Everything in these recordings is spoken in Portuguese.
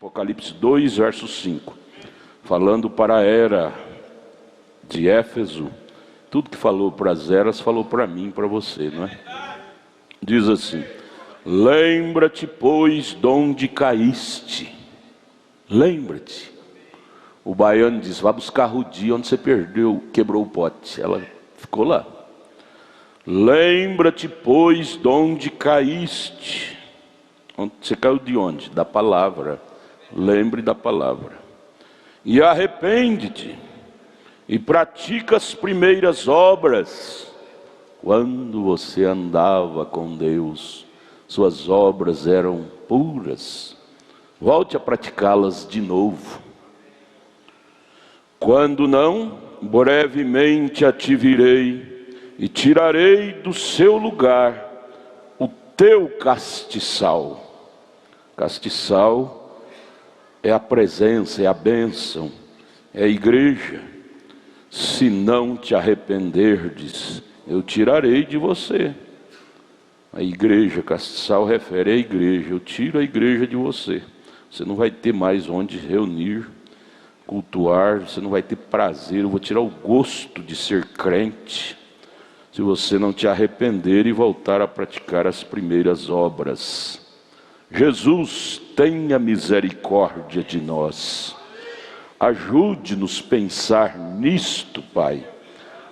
Apocalipse 2, verso 5. Falando para a era de Éfeso, tudo que falou para as eras, falou para mim, para você, não é? Diz assim: lembra-te, pois, de onde caíste. Lembra-te. O baiano diz: vá buscar o dia onde você perdeu, quebrou o pote. Ela ficou lá. Lembra-te, pois, de onde caíste. Você caiu de onde? Da palavra. Lembre da palavra. E arrepende-te, e pratica as primeiras obras. Quando você andava com Deus, suas obras eram puras. Volte a praticá-las de novo. Quando não, brevemente a te virei, e tirarei do seu lugar o teu castiçal. Castiçal é a presença, é a bênção, é a igreja. Se não te arrependerdes, eu tirarei de você. A igreja, castiçal refere à igreja. Eu tiro a igreja de você. Você não vai ter mais onde reunir, cultuar, você não vai ter prazer. Eu vou tirar o gosto de ser crente, se você não te arrepender e voltar a praticar as primeiras obras. Jesus, tenha misericórdia de nós. Ajude-nos a pensar nisto, Pai,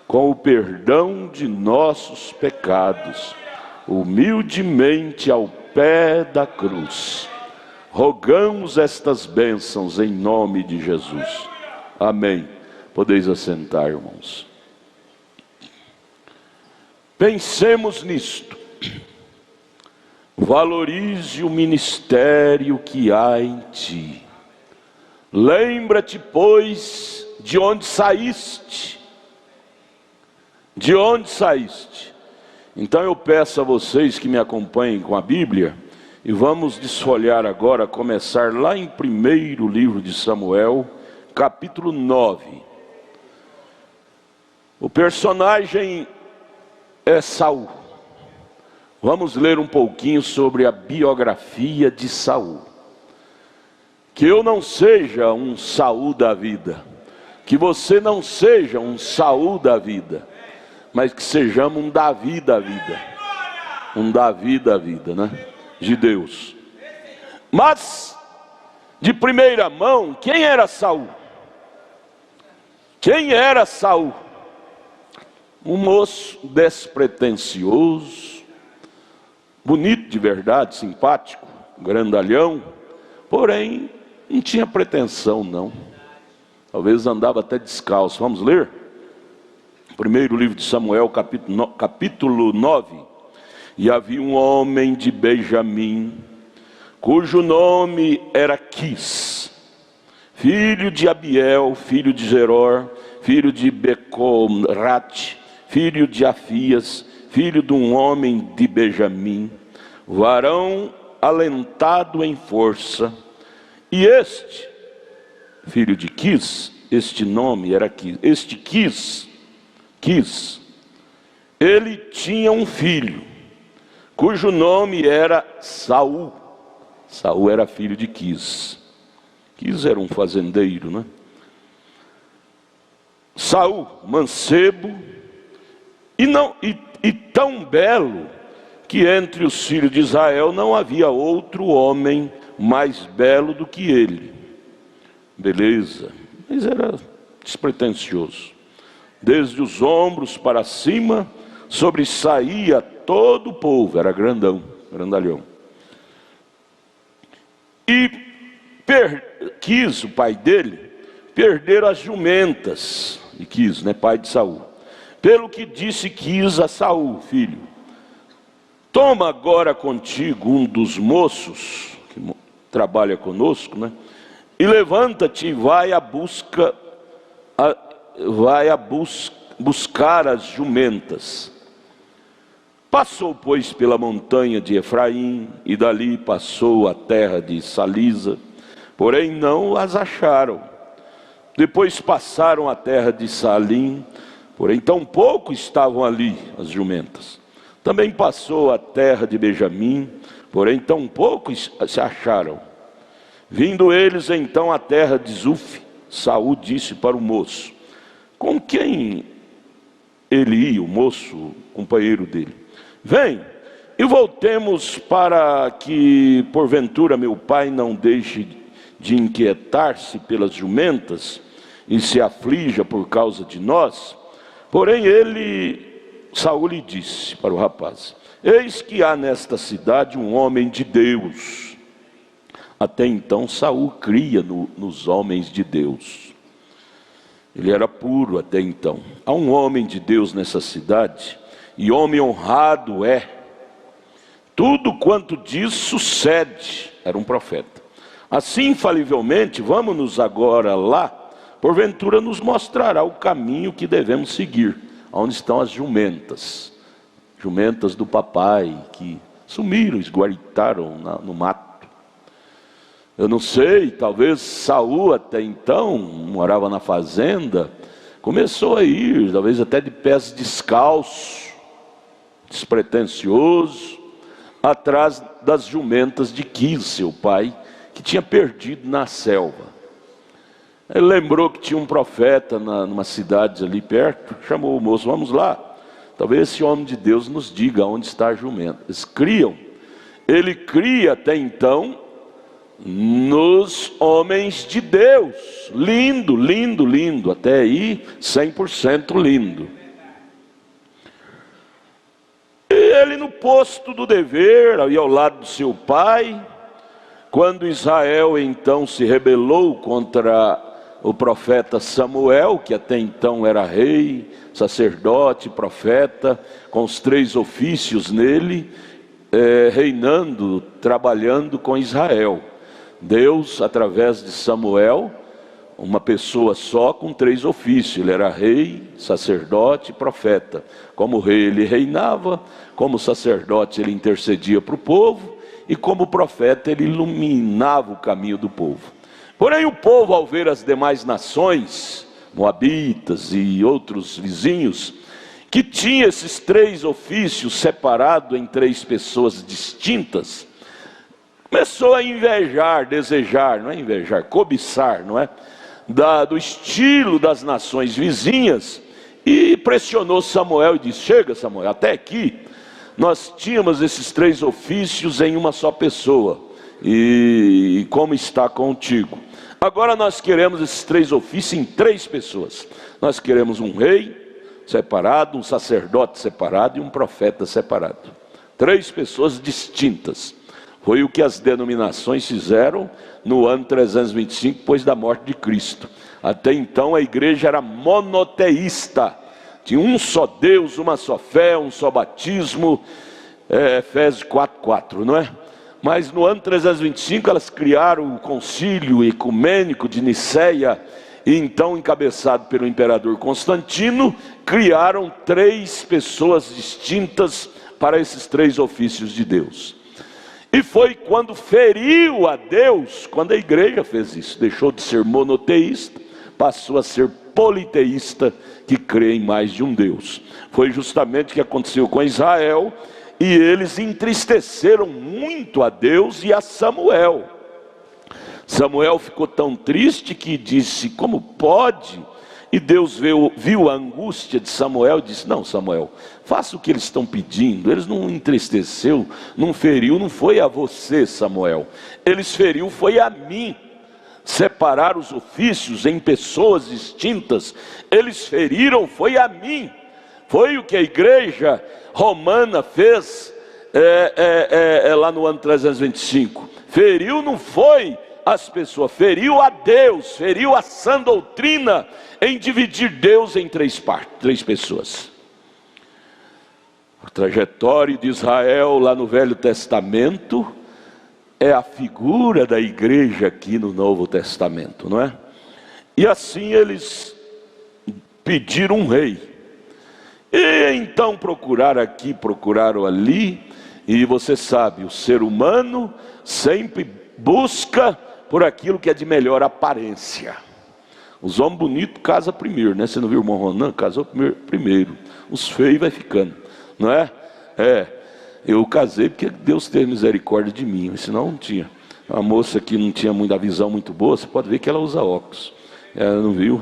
com o perdão de nossos pecados, humildemente ao pé da cruz. Rogamos estas bênçãos em nome de Jesus. Amém. Podeis assentar, irmãos. Pensemos nisto. Valorize o ministério que há em ti. Lembra-te, pois, de onde saíste. De onde saíste. Então eu peço a vocês que me acompanhem com a Bíblia, e vamos desfolhar agora, começar lá em 1º livro de Samuel, capítulo 9. O personagem é Saul. Vamos ler um pouquinho sobre a biografia de Saul. Que eu não seja um Saul da vida, que você não seja um Saul da vida, mas que sejamos um Davi da vida. Um Davi da vida, né? De Deus. Mas, de primeira mão, quem era Saul? Quem era Saul? Um moço despretensioso, bonito de verdade, simpático, grandalhão, porém não tinha pretensão não. Talvez andava até descalço. Vamos ler? Primeiro livro de Samuel, capítulo 9. E havia um homem de Benjamim, cujo nome era Quis, filho de Abiel, filho de Zeror, filho de Becorate, filho de Afias, filho de um homem de Benjamim, varão alentado em força. E este, filho de Quis, este nome era Quis, este Quis, ele tinha um filho, cujo nome era Saul. Saul era filho de Quis. Quis era um fazendeiro, né? Saul, mancebo, e tão belo, que entre os filhos de Israel não havia outro homem mais belo do que ele. Beleza, mas era despretensioso. Desde os ombros para cima, sobressaía todo o povo, era grandalhão. E Quis, o pai dele, perderam as jumentas de Quis, né, pai de Saul. Pelo que disse Quis a Saul, filho: toma agora contigo um dos moços que trabalha conosco, né, e levanta-te e vai buscar as jumentas. Passou, pois, pela montanha de Efraim, e dali passou a terra de Salisa, porém não as acharam. Depois passaram a terra de Salim, porém tão pouco estavam ali as jumentas. Também passou a terra de Benjamim, porém tão pouco se acharam. Vindo eles então à terra de Zuf, Saul disse para o moço, com quem ele ia, o moço, o companheiro dele: vem, e voltemos, para que porventura meu pai não deixe de inquietar-se pelas jumentas e se aflija por causa de nós. Porém Saul lhe disse para o rapaz: eis que há nesta cidade um homem de Deus. Até então Saul cria nos homens de Deus. Ele era puro até então. Há um homem de Deus nessa cidade, e homem honrado é. Tudo quanto diz sucede. Era um profeta. Assim, infalivelmente, vamos-nos agora lá, porventura nos mostrará o caminho que devemos seguir. Onde estão as jumentas? Jumentas do papai, que sumiram, esguaritaram no mato. Eu não sei, talvez Saul até então, morava na fazenda, começou a ir, talvez até de pés descalços, despretensioso, atrás das jumentas de Quis, seu pai, que tinha perdido na selva. Ele lembrou que tinha um profeta numa cidade ali perto, chamou o moço: vamos lá, talvez esse homem de Deus nos diga onde está a jumenta. Eles criam, ele cria até então nos homens de Deus. Lindo, lindo, lindo, até aí 100% lindo. E ele no posto do dever, ali ao lado do seu pai, quando Israel então se rebelou contra o profeta Samuel, que até então era rei, sacerdote, profeta, com os 3 ofícios nele, reinando, trabalhando com Israel. Deus, através de Samuel, uma pessoa só com 3 ofícios. Ele era rei, sacerdote e profeta. Como rei ele reinava, como sacerdote ele intercedia para o povo, e como profeta ele iluminava o caminho do povo. Porém o povo, ao ver as demais nações, moabitas e outros vizinhos, que tinha esses 3 ofícios separados em 3 pessoas distintas, começou a invejar, desejar, não é invejar, cobiçar, não é? Do estilo das nações vizinhas, e pressionou Samuel e disse: chega, Samuel, até aqui nós tínhamos esses 3 ofícios em uma só pessoa, e como está contigo? Agora nós queremos esses 3 ofícios em 3 pessoas. Nós queremos um rei separado, um sacerdote separado e um profeta separado. 3 pessoas distintas. Foi o que as denominações fizeram no ano 325, depois da morte de Cristo. Até então a igreja era monoteísta. Tinha um só Deus, uma só fé, um só batismo. Efésios 4:4, não é? Mas no ano 325 elas criaram o concílio ecumênico de Niceia. E então, encabeçado pelo imperador Constantino, criaram 3 pessoas distintas para esses 3 ofícios de Deus. E foi quando feriu a Deus, quando a igreja fez isso. Deixou de ser monoteísta, passou a ser politeísta, que crê em mais de um Deus. Foi justamente o que aconteceu com Israel, e eles entristeceram muito a Deus e a Samuel. Samuel ficou tão triste que disse: como pode? E Deus viu a angústia de Samuel e disse: não, Samuel, faça o que eles estão pedindo. Eles não entristeceu, não feriu, não foi a você, Samuel. Eles feriu, foi a mim. Separar os ofícios em pessoas distintas, eles feriram, foi a mim. Foi o que a igreja romana fez lá no ano 325. Feriu não foi as pessoas, feriu a Deus, feriu a sã doutrina em dividir Deus em 3 partes, 3 pessoas. A trajetória de Israel lá no Velho Testamento é a figura da igreja aqui no Novo Testamento, não é? E assim eles pediram um rei. E então procuraram aqui, procuraram ali. E você sabe, o ser humano sempre busca por aquilo que é de melhor aparência. Os homens bonitos casam primeiro, né? Você não viu o irmão Ronan? Casou primeiro. Os feios vai ficando, não é? Eu casei porque Deus teve misericórdia de mim, senão não tinha. A moça que não tinha muita visão muito boa, você pode ver que ela usa óculos. Ela não viu?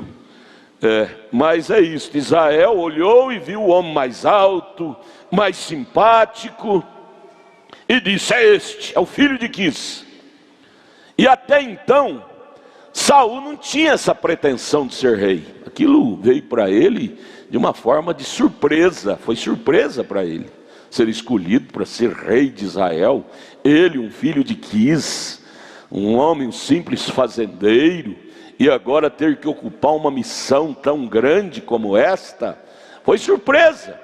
Mas é isso, Israel olhou e viu o homem mais alto, mais simpático, e disse: é este, é o filho de Quis. E até então, Saul não tinha essa pretensão de ser rei. Aquilo veio para ele de uma forma de surpresa, foi surpresa para ele, ser escolhido para ser rei de Israel. Ele, um filho de Quis, um homem, um simples fazendeiro, e agora ter que ocupar uma missão tão grande como esta, foi surpresa.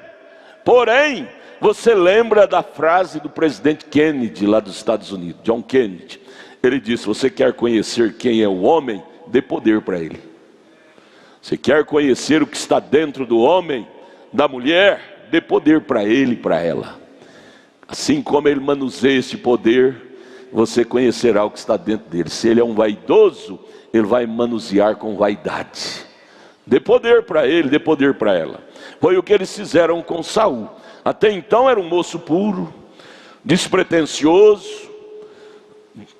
Porém, você lembra da frase do presidente Kennedy, lá dos Estados Unidos, John Kennedy. Ele disse: você quer conhecer quem é o homem? Dê poder para ele. Você quer conhecer o que está dentro do homem, da mulher? Dê poder para ele e para ela. Assim como ele manuseia esse poder, você conhecerá o que está dentro dele. Se ele é um vaidoso, ele vai manusear com vaidade. Dê poder para ele, dê poder para ela. Foi o que eles fizeram com Saul. Até então era um moço puro, despretensioso,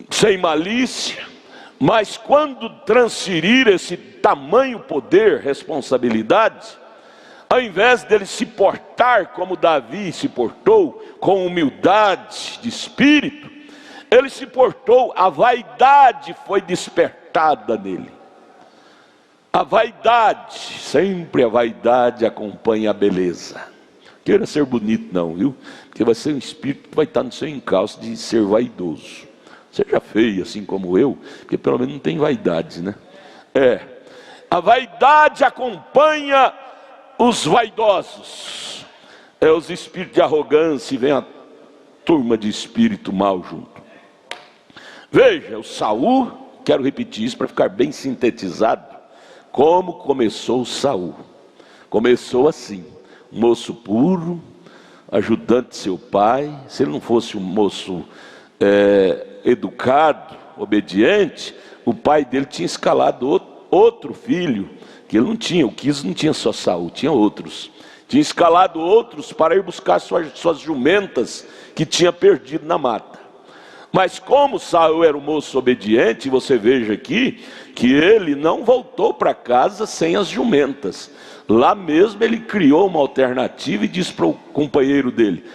sem malícia. Mas quando transferir esse tamanho poder, responsabilidade, ao invés dele se portar como Davi se portou, com humildade de espírito, ele se portou, a vaidade foi despertada nele. A vaidade, sempre a vaidade acompanha a beleza. Queira ser bonito não, viu? Porque vai ser um espírito que vai estar no seu encalço de ser vaidoso. Seja feio assim como eu, porque pelo menos não tem vaidade, né? A vaidade acompanha os vaidosos. Os espíritos de arrogância, e vem a turma de espírito mal junto. Veja, o Saul, quero repetir isso para ficar bem sintetizado, como começou o Saul. Começou assim, um moço puro, ajudante de seu pai. Se ele não fosse um moço educado, obediente, o pai dele tinha escalado outro filho, que ele não tinha. O Quis não tinha só Saul, tinha outros. Tinha escalado outros para ir buscar suas jumentas que tinha perdido na mata. Mas como Saul era um moço obediente, você veja aqui que ele não voltou para casa sem as jumentas. Lá mesmo ele criou uma alternativa e disse para o companheiro dele: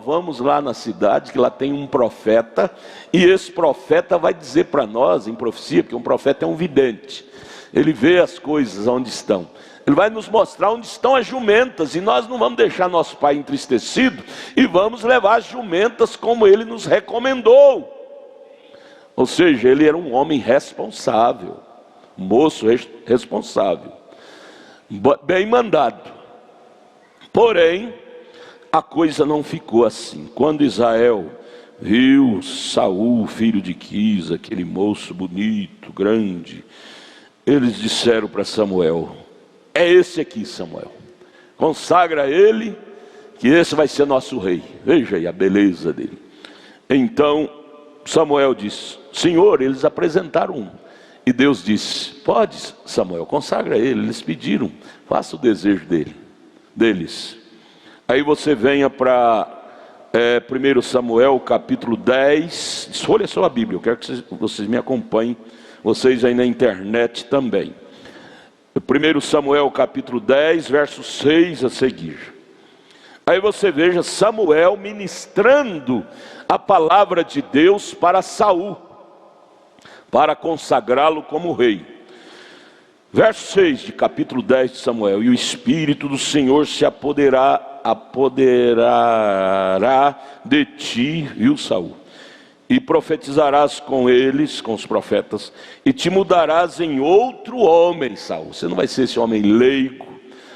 vamos lá na cidade que lá tem um profeta, e esse profeta vai dizer para nós em profecia, porque um profeta é um vidente, ele vê as coisas onde estão. Ele vai nos mostrar onde estão as jumentas, e nós não vamos deixar nosso pai entristecido, e vamos levar as jumentas como ele nos recomendou. Ou seja, ele era um homem responsável, um moço responsável, bem mandado. Porém, a coisa não ficou assim. Quando Israel viu Saul, filho de Quis, aquele moço bonito, grande, eles disseram para Samuel: é esse aqui, Samuel, consagra ele, que esse vai ser nosso rei. Veja aí a beleza dele. Então Samuel disse: Senhor, eles apresentaram um. E Deus disse: pode, Samuel, consagra ele. Eles pediram, faça o desejo deles. Aí você venha para 1 Samuel capítulo 10. Escolha a sua Bíblia, eu quero que vocês me acompanhem, vocês aí na internet também. 1 Samuel capítulo 10, verso 6 a seguir. Aí você veja Samuel ministrando a palavra de Deus para Saul, para consagrá-lo como rei. Verso 6 de capítulo 10 de Samuel: e o Espírito do Senhor se apoderará de ti, viu, Saul? E profetizarás com eles, com os profetas, e te mudarás em outro homem, Saul. Você não vai ser esse homem leigo,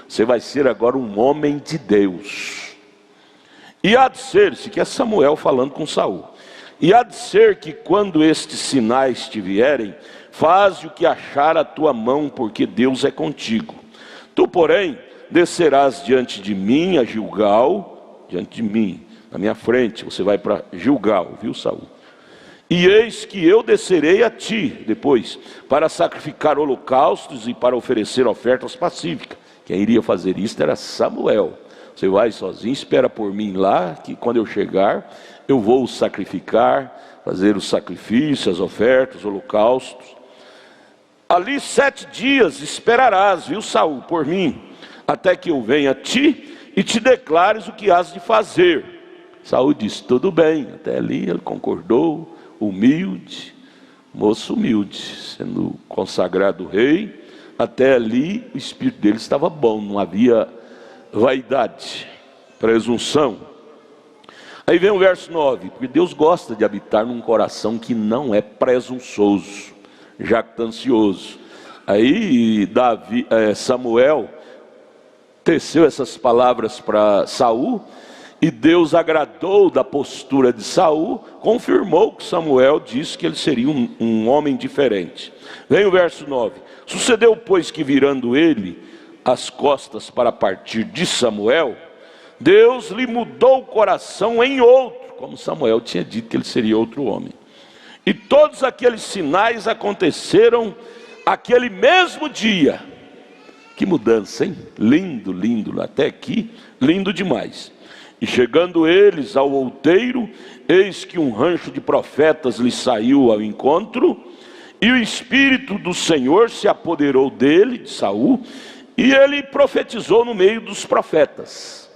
você vai ser agora um homem de Deus. E há de ser-se, que é Samuel falando com Saul, e há de ser que quando estes sinais te vierem, faze o que achar a tua mão, porque Deus é contigo. Tu, porém, descerás diante de mim a Gilgal, diante de mim, na minha frente, você vai para Gilgal, viu, Saul? E eis que eu descerei a ti, depois, para sacrificar holocaustos e para oferecer ofertas pacíficas. Quem iria fazer isso era Samuel. Você vai sozinho, espera por mim lá, que quando eu chegar, eu vou sacrificar, fazer o sacrifício, as ofertas, os holocaustos. Ali 7 dias esperarás, viu, Saul, por mim, até que eu venha a ti e te declares o que has de fazer. Saul disse, tudo bem. Até ali ele concordou, humilde, moço humilde, sendo consagrado rei. Até ali o espírito dele estava bom, não havia vaidade, presunção. Aí vem o verso 9, porque Deus gosta de habitar num coração que não é presunçoso, jactancioso. Aí Samuel teceu essas palavras para Saul, e Deus agradou da postura de Saul, confirmou que Samuel disse que ele seria um homem diferente. Vem o verso 9, sucedeu pois que virando ele as costas para partir de Samuel, Deus lhe mudou o coração em outro, como Samuel tinha dito que ele seria outro homem. E todos aqueles sinais aconteceram aquele mesmo dia. Que mudança, hein? Lindo, lindo, até aqui, lindo demais. E chegando eles ao outeiro, eis que um rancho de profetas lhe saiu ao encontro, e o Espírito do Senhor se apoderou dele, de Saul, e ele profetizou no meio dos profetas.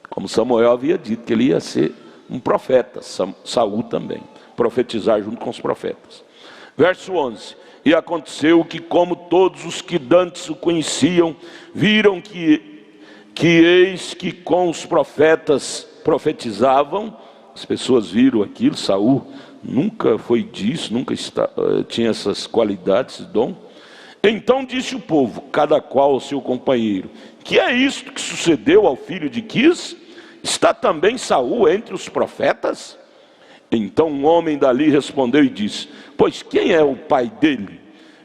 Como Samuel havia dito que ele ia ser um profeta, Saul também, profetizar junto com os profetas. Verso 11, e aconteceu que como todos os que dantes o conheciam, viram que eis que com os profetas profetizavam, as pessoas viram aquilo, Saul nunca foi disso, nunca tinha essas qualidades, esse dom. Então disse o povo, cada qual ao seu companheiro, que é isto que sucedeu ao filho de Quis? Está também Saul entre os profetas? Então um homem dali respondeu e disse, pois quem é o pai dele?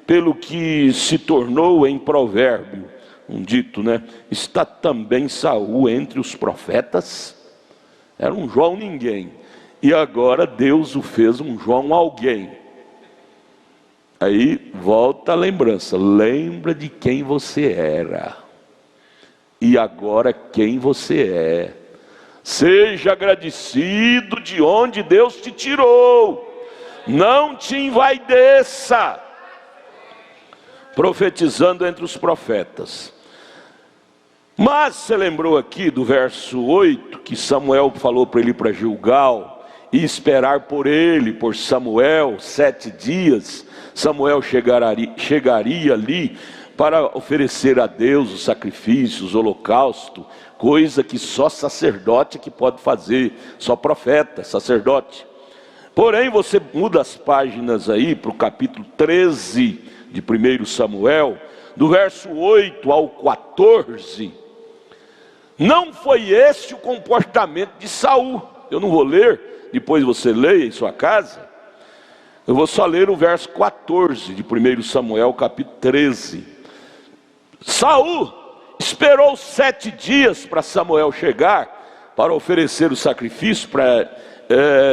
Pelo que se tornou em provérbio, um dito, né? Está também Saul entre os profetas? Era um João ninguém, e agora Deus o fez um João alguém. Aí volta a lembrança, lembra de quem você era, e agora quem você é. Seja agradecido de onde Deus te tirou, não te envaideça. Profetizando entre os profetas. Mas você lembrou aqui do verso 8, que Samuel falou para ele ir para Gilgal, e esperar por ele, por Samuel, 7 dias, Samuel chegaria ali, para oferecer a Deus os sacrifícios, o holocausto, coisa que só sacerdote que pode fazer, só profeta, sacerdote. Porém, você muda as páginas aí para o capítulo 13 de 1 Samuel, do verso 8 ao 14, não foi esse o comportamento de Saul. Eu não vou ler, depois você leia em sua casa. Eu vou só ler o verso 14 de 1 Samuel, capítulo 13. Saul esperou 7 dias para Samuel chegar, para oferecer o sacrifício, para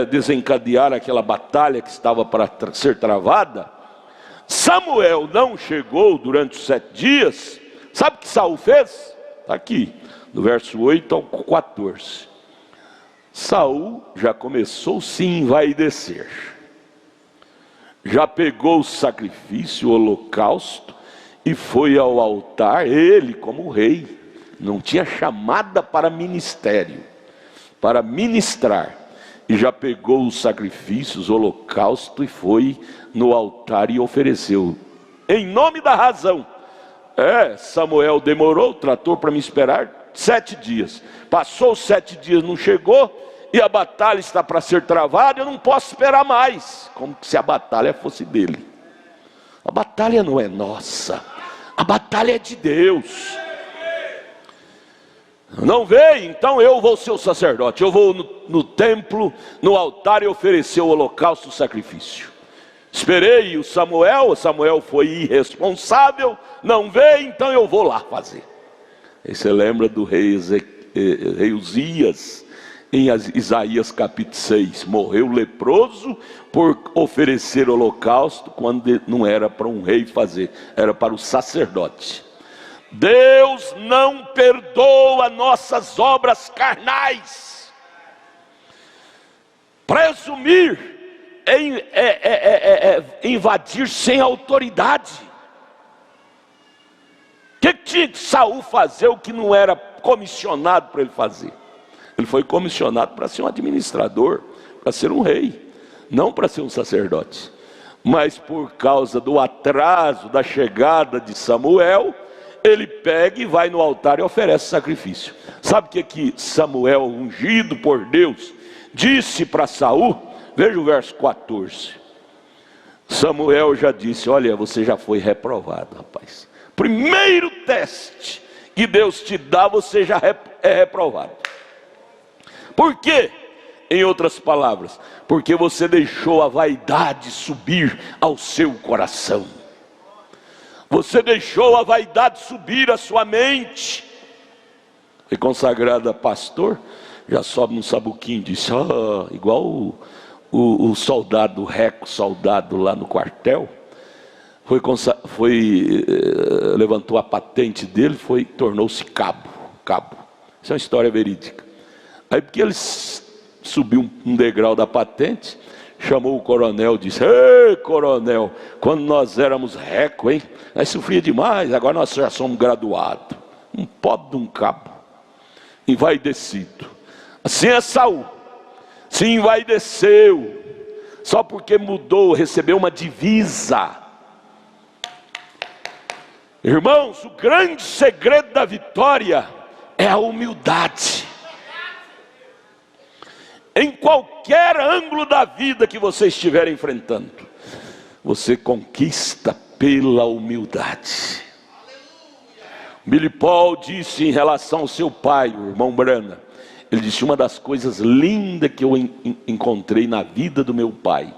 desencadear aquela batalha que estava para ser travada. Samuel não chegou durante os 7 dias. Sabe o que Saul fez? Está aqui, do verso 8 ao 14. Saul já começou a se envaidecer, já pegou o sacrifício, o holocausto, e foi ao altar, ele como rei, não tinha chamada para ministério, para ministrar, e já pegou os sacrifícios, o holocausto, e foi no altar e ofereceu, em nome da razão. Samuel demorou, tratou para me esperar 7 dias, passou os 7 dias, não chegou, e a batalha está para ser travada, eu não posso esperar mais, como se a batalha fosse dele. A batalha não é nossa, a batalha é de Deus. Não veio, então eu vou ser o sacerdote, eu vou no templo, no altar, e oferecer o holocausto, o sacrifício. Esperei o Samuel foi irresponsável, não veio, então eu vou lá fazer. Aí você lembra do rei Uzias, em Isaías capítulo 6, morreu leproso por oferecer holocausto, quando não era para um rei fazer, era para o sacerdote. Deus não perdoa nossas obras carnais. Presumir invadir sem autoridade. O que tinha que Saul fazer o que não era comissionado para ele fazer? Ele foi comissionado para ser um administrador, para ser um rei, não para ser um sacerdote. Mas por causa do atraso da chegada de Samuel, ele pega e vai no altar e oferece sacrifício. Sabe o que Samuel, ungido por Deus, disse para Saul? Veja o verso 14. Samuel já disse: olha, você já foi reprovado, rapaz. Primeiro teste que Deus te dá, você já é reprovado. Por quê? Em outras palavras, porque você deixou a vaidade subir ao seu coração. Você deixou a vaidade subir à sua mente. Foi consagrado a pastor, já sobe num sabuquinho e diz: igual o soldado, o soldado lá no quartel, levantou a patente dele, tornou-se cabo. Isso é uma história verídica. Aí porque ele subiu um degrau da patente, chamou o coronel e disse: ei, coronel, quando nós éramos reco, hein? Nós sofria demais, agora nós já somos graduados. Um pobre de um cabo, envaidecido. Assim é Saul, se envaideceu, só porque mudou, recebeu uma divisa. Irmãos, o grande segredo da vitória é a humildade. Em qualquer ângulo da vida que você estiver enfrentando, você conquista pela humildade. Billy Paul disse em relação ao seu pai, o irmão Branham, ele disse: uma das coisas lindas que eu encontrei na vida do meu pai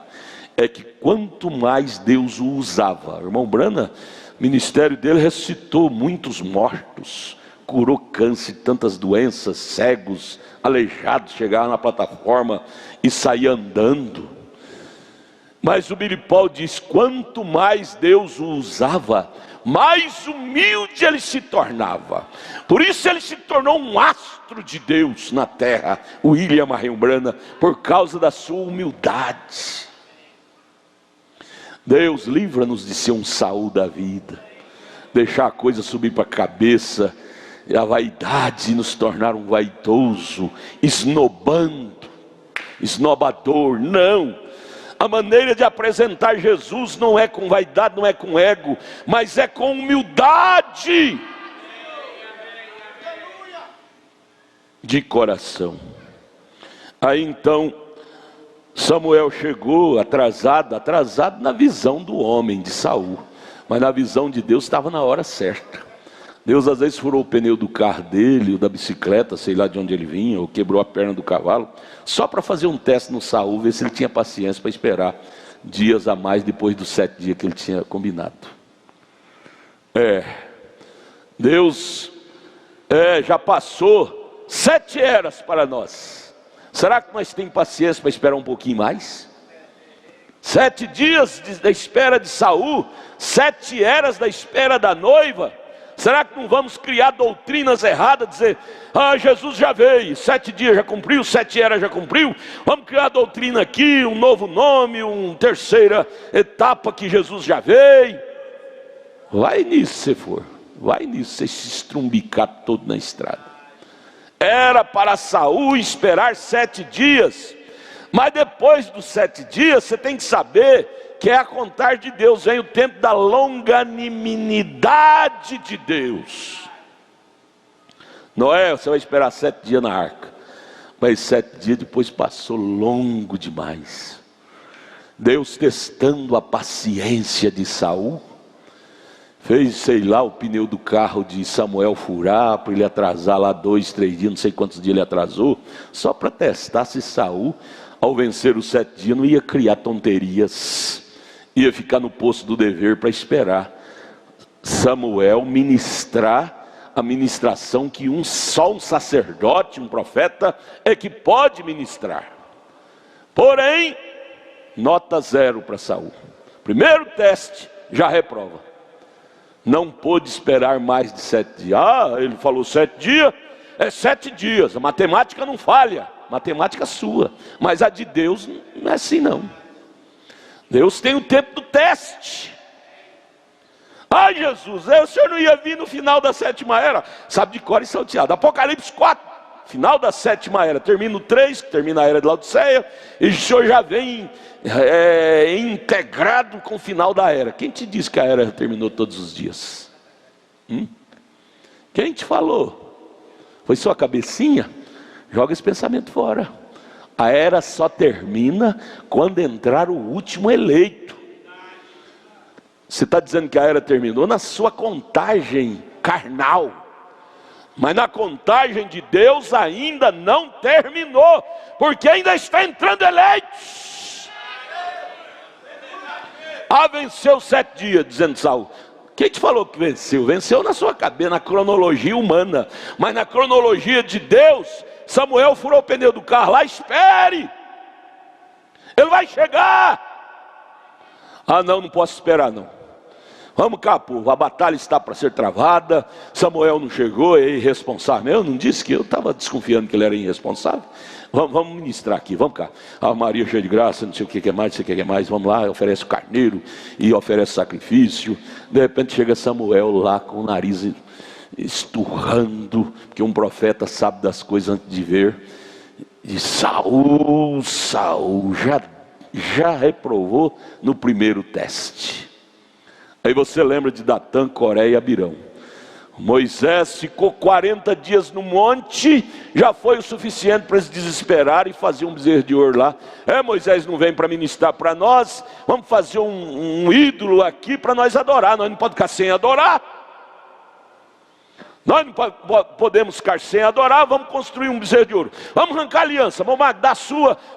é que quanto mais Deus o usava, o irmão Branham, o ministério dele ressuscitou muitos mortos, curou câncer, tantas doenças, cegos, aleijados chegaram na plataforma e saíam andando. Mas o Billy Paul diz: quanto mais Deus o usava, mais humilde ele se tornava. Por isso ele se tornou um astro de Deus na terra, o William Marion Branham, por causa da sua humildade. Deus livra-nos de ser um Saul da vida, deixar a coisa subir para a cabeça, e a vaidade nos tornar um vaidoso, esnobador. Não, a maneira de apresentar Jesus não é com vaidade, não é com ego, mas é com humildade de coração. Aí então Samuel chegou atrasado na visão do homem, de Saul, mas na visão de Deus estava na hora certa. Deus às vezes furou o pneu do carro dele, ou da bicicleta, sei lá de onde ele vinha, ou quebrou a perna do cavalo, só para fazer um teste no Saul, ver se ele tinha paciência para esperar dias a mais depois dos 7 dias que ele tinha combinado. Deus já passou 7 eras para nós. Será que nós temos paciência para esperar um pouquinho mais? 7 dias da espera de Saul, 7 eras da espera da noiva. Será que não vamos criar doutrinas erradas, dizer: Jesus já veio, 7 dias já cumpriu, 7 eras já cumpriu, vamos criar doutrina aqui, um novo nome, uma terceira etapa que Jesus já veio. Vai nisso se for, vai nisso, você se estrumbicar todo na estrada. Era para Saul esperar 7 dias, mas depois dos 7 dias, você tem que saber que é a contar de Deus, vem o tempo da longanimidade de Deus. Noé, você vai esperar 7 dias na arca, mas 7 dias depois passou longo demais. Deus testando a paciência de Saul, fez, sei lá, o pneu do carro de Samuel furar, para ele atrasar lá 2, 3 dias, não sei quantos dias ele atrasou, só para testar se Saul, ao vencer os 7 dias, não ia criar tonterias, ia ficar no posto do dever para esperar Samuel ministrar a ministração que só um sacerdote, um profeta, é que pode ministrar. Porém, nota 0 para Saul. Primeiro teste, já reprova. Não pôde esperar mais de 7 dias. Ele falou 7 dias, é 7 dias. A matemática não falha, matemática sua. Mas a de Deus não é assim não. Deus tem o tempo do teste. Ai, Jesus, o Senhor não ia vir no final da sétima era? Sabe de cor e salteado. Apocalipse 4, final da sétima era. Termina o 3, que termina a era de Laodiceia, e o Senhor já vem integrado com o final da era. Quem te disse que a era terminou todos os dias? Quem te falou? Foi sua cabecinha? Joga esse pensamento fora. A era só termina quando entrar o último eleito. Você está dizendo que a era terminou na sua contagem carnal, mas na contagem de Deus ainda não terminou, porque ainda está entrando eleitos. Venceu 7 dias, dizendo Saul. Quem te falou que venceu? Venceu na sua cabeça, na cronologia humana, mas na cronologia de Deus, Samuel furou o pneu do carro lá, espere, ele vai chegar. Não posso esperar não. Vamos cá, povo, a batalha está para ser travada. Samuel não chegou, é irresponsável. Eu não disse que eu estava desconfiando que ele era irresponsável. Vamos ministrar aqui, vamos cá. A Maria cheia de graça, não sei o que é mais, não sei o que é mais. Vamos lá, oferece o carneiro e oferece sacrifício. De repente chega Samuel lá com o nariz esturrando, porque um profeta sabe das coisas antes de ver. E Saul já reprovou no primeiro teste. Aí você lembra de Datã, Coré e Abirão. Moisés ficou 40 dias no monte, já foi o suficiente para eles desesperar e fazer um bezerro de ouro lá. Moisés não vem para ministrar para nós, vamos fazer um ídolo aqui para nós adorar. Nós não podemos ficar sem adorar. Nós não podemos ficar sem adorar, vamos construir um bezerro de ouro. Vamos arrancar a aliança, vamos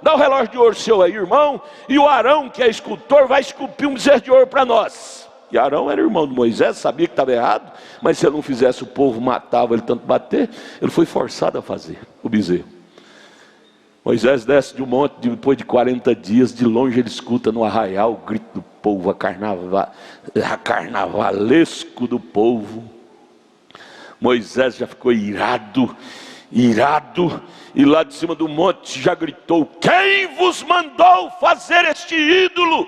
dá o relógio de ouro seu aí, irmão. E o Arão, que é escultor, vai esculpir um bezerro de ouro para nós. E Arão era irmão de Moisés, sabia que estava errado, mas se ele não fizesse, o povo matava ele tanto bater. Ele foi forçado a fazer o bezerro. Moisés desce de um monte, depois de 40 dias, de longe ele escuta no arraial o grito do povo, carnavalesco do povo. Moisés já ficou irado, e lá de cima do monte já gritou: quem vos mandou fazer este ídolo?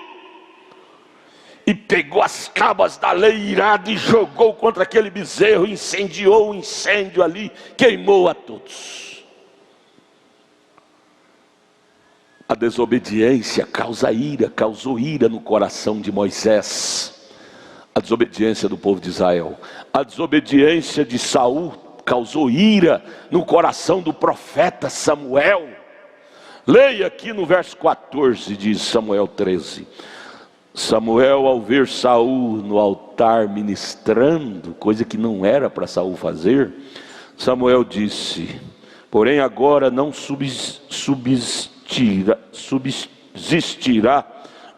E pegou as tábuas da lei irado e jogou contra aquele bezerro, incendiou o incêndio ali, queimou a todos. A desobediência causou ira no coração de Moisés. A desobediência do povo de Israel. A desobediência de Saul causou ira no coração do profeta Samuel. Leia aqui no verso 14 de Samuel 13. Samuel, ao ver Saul no altar ministrando, coisa que não era para Saul fazer, Samuel disse: porém agora não subsistirá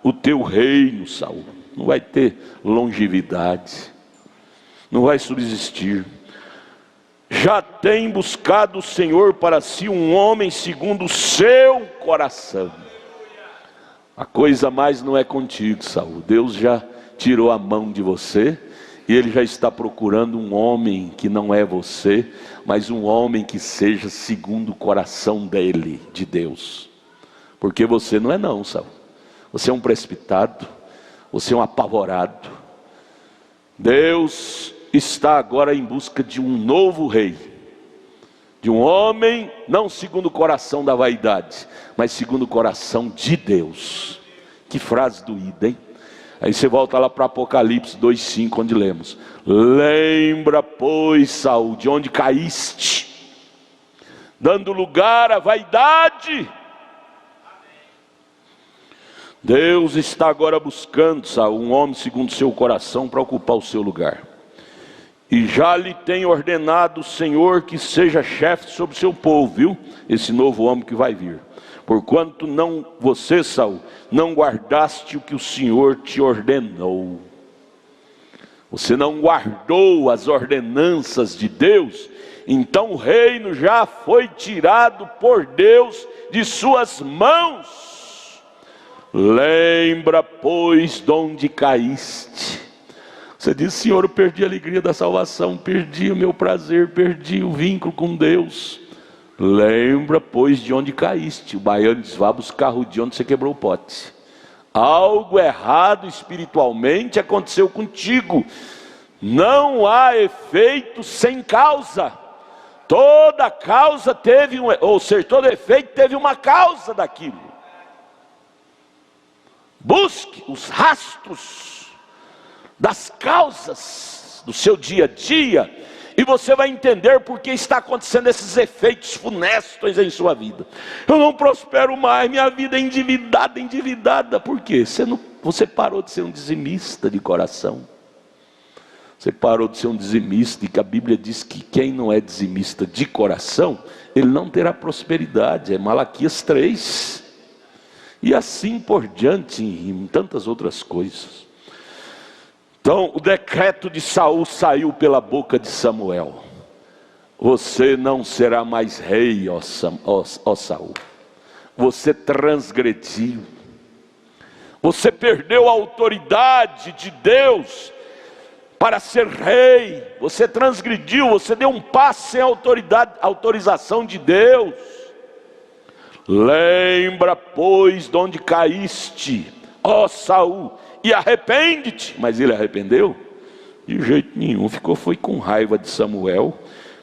o teu reino, Saul. Não vai ter longevidade, não vai subsistir. Já tem buscado o Senhor para si um homem segundo o seu coração. A coisa mais não é contigo, Saul. Deus já tirou a mão de você, e Ele já está procurando um homem que não é você, mas um homem que seja segundo o coração dele, de Deus. Porque você não é não, Saul. Você é um precipitado, você é um apavorado. Deus está agora em busca de um novo rei, de um homem não segundo o coração da vaidade, mas segundo o coração de Deus. Que frase doída, hein? Aí você volta lá para Apocalipse 2:5, onde lemos: lembra, pois, Saul, de onde caíste, dando lugar à vaidade. Deus está agora buscando, Saul, um homem segundo o seu coração para ocupar o seu lugar. E já lhe tem ordenado o Senhor que seja chefe sobre o seu povo, viu? Esse novo homem que vai vir. Porquanto você, Saul, não guardaste o que o Senhor te ordenou. Você não guardou as ordenanças de Deus, então o reino já foi tirado por Deus de suas mãos. Lembra, pois, de onde caíste. Você diz: Senhor, eu perdi a alegria da salvação, perdi o meu prazer, perdi o vínculo com Deus. Lembra, pois, de onde caíste. O baiano diz: vá buscar o de onde você quebrou o pote. Algo errado espiritualmente aconteceu contigo. Não há efeito sem causa. Toda causa teve ou seja, todo efeito teve uma causa daquilo. Busque os rastros das causas do seu dia a dia, e você vai entender por que está acontecendo esses efeitos funestos em sua vida. Eu não prospero mais, minha vida é endividada. Por quê? Você parou de ser um dizimista de coração. Você parou de ser um dizimista, e que a Bíblia diz que quem não é dizimista de coração, ele não terá prosperidade. É Malaquias 3. E assim por diante, em tantas outras coisas. Então, o decreto de Saul saiu pela boca de Samuel. Você não será mais rei, ó Saul. Você transgrediu. Você perdeu a autoridade de Deus para ser rei. Você transgrediu, você deu um passo sem autorização de Deus. Lembra, pois, de onde caíste, ó Saul, e arrepende-te. Mas ele arrependeu? De jeito nenhum. Foi com raiva de Samuel,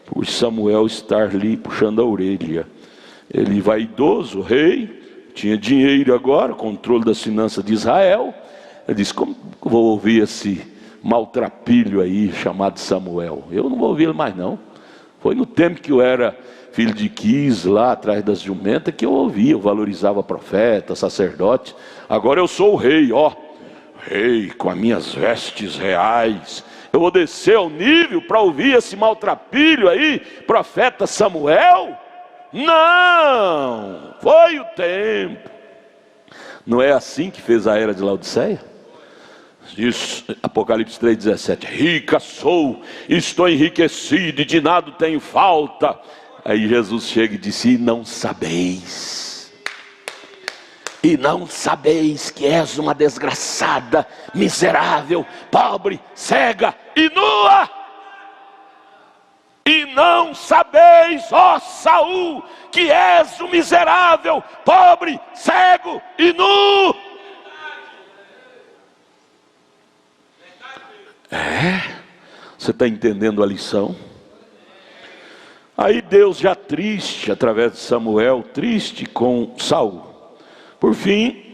por Samuel estar ali puxando a orelha. Ele vaidoso, rei, tinha dinheiro agora, controle das finanças de Israel. Ele disse: como vou ouvir esse maltrapilho aí chamado Samuel? Eu não vou ouvir ele mais não. Foi no tempo que eu era filho de Quis, lá atrás das jumentas, que eu ouvia, eu valorizava profeta, sacerdote. Agora eu sou o rei, ó, rei com as minhas vestes reais. Eu vou descer ao nível para ouvir esse maltrapilho aí, profeta Samuel? Não, foi o tempo. Não é assim que fez a era de Laodiceia? Diz Apocalipse 3,17: rica sou, estou enriquecido e de nada tenho falta. Aí Jesus chega e disse: e não sabeis que és uma desgraçada, miserável, pobre, cega e nua. E não sabeis, ó Saul, que és um miserável, pobre, cego e nu. Você está entendendo a lição? Aí Deus, já triste, através de Samuel, triste com Saul, por fim,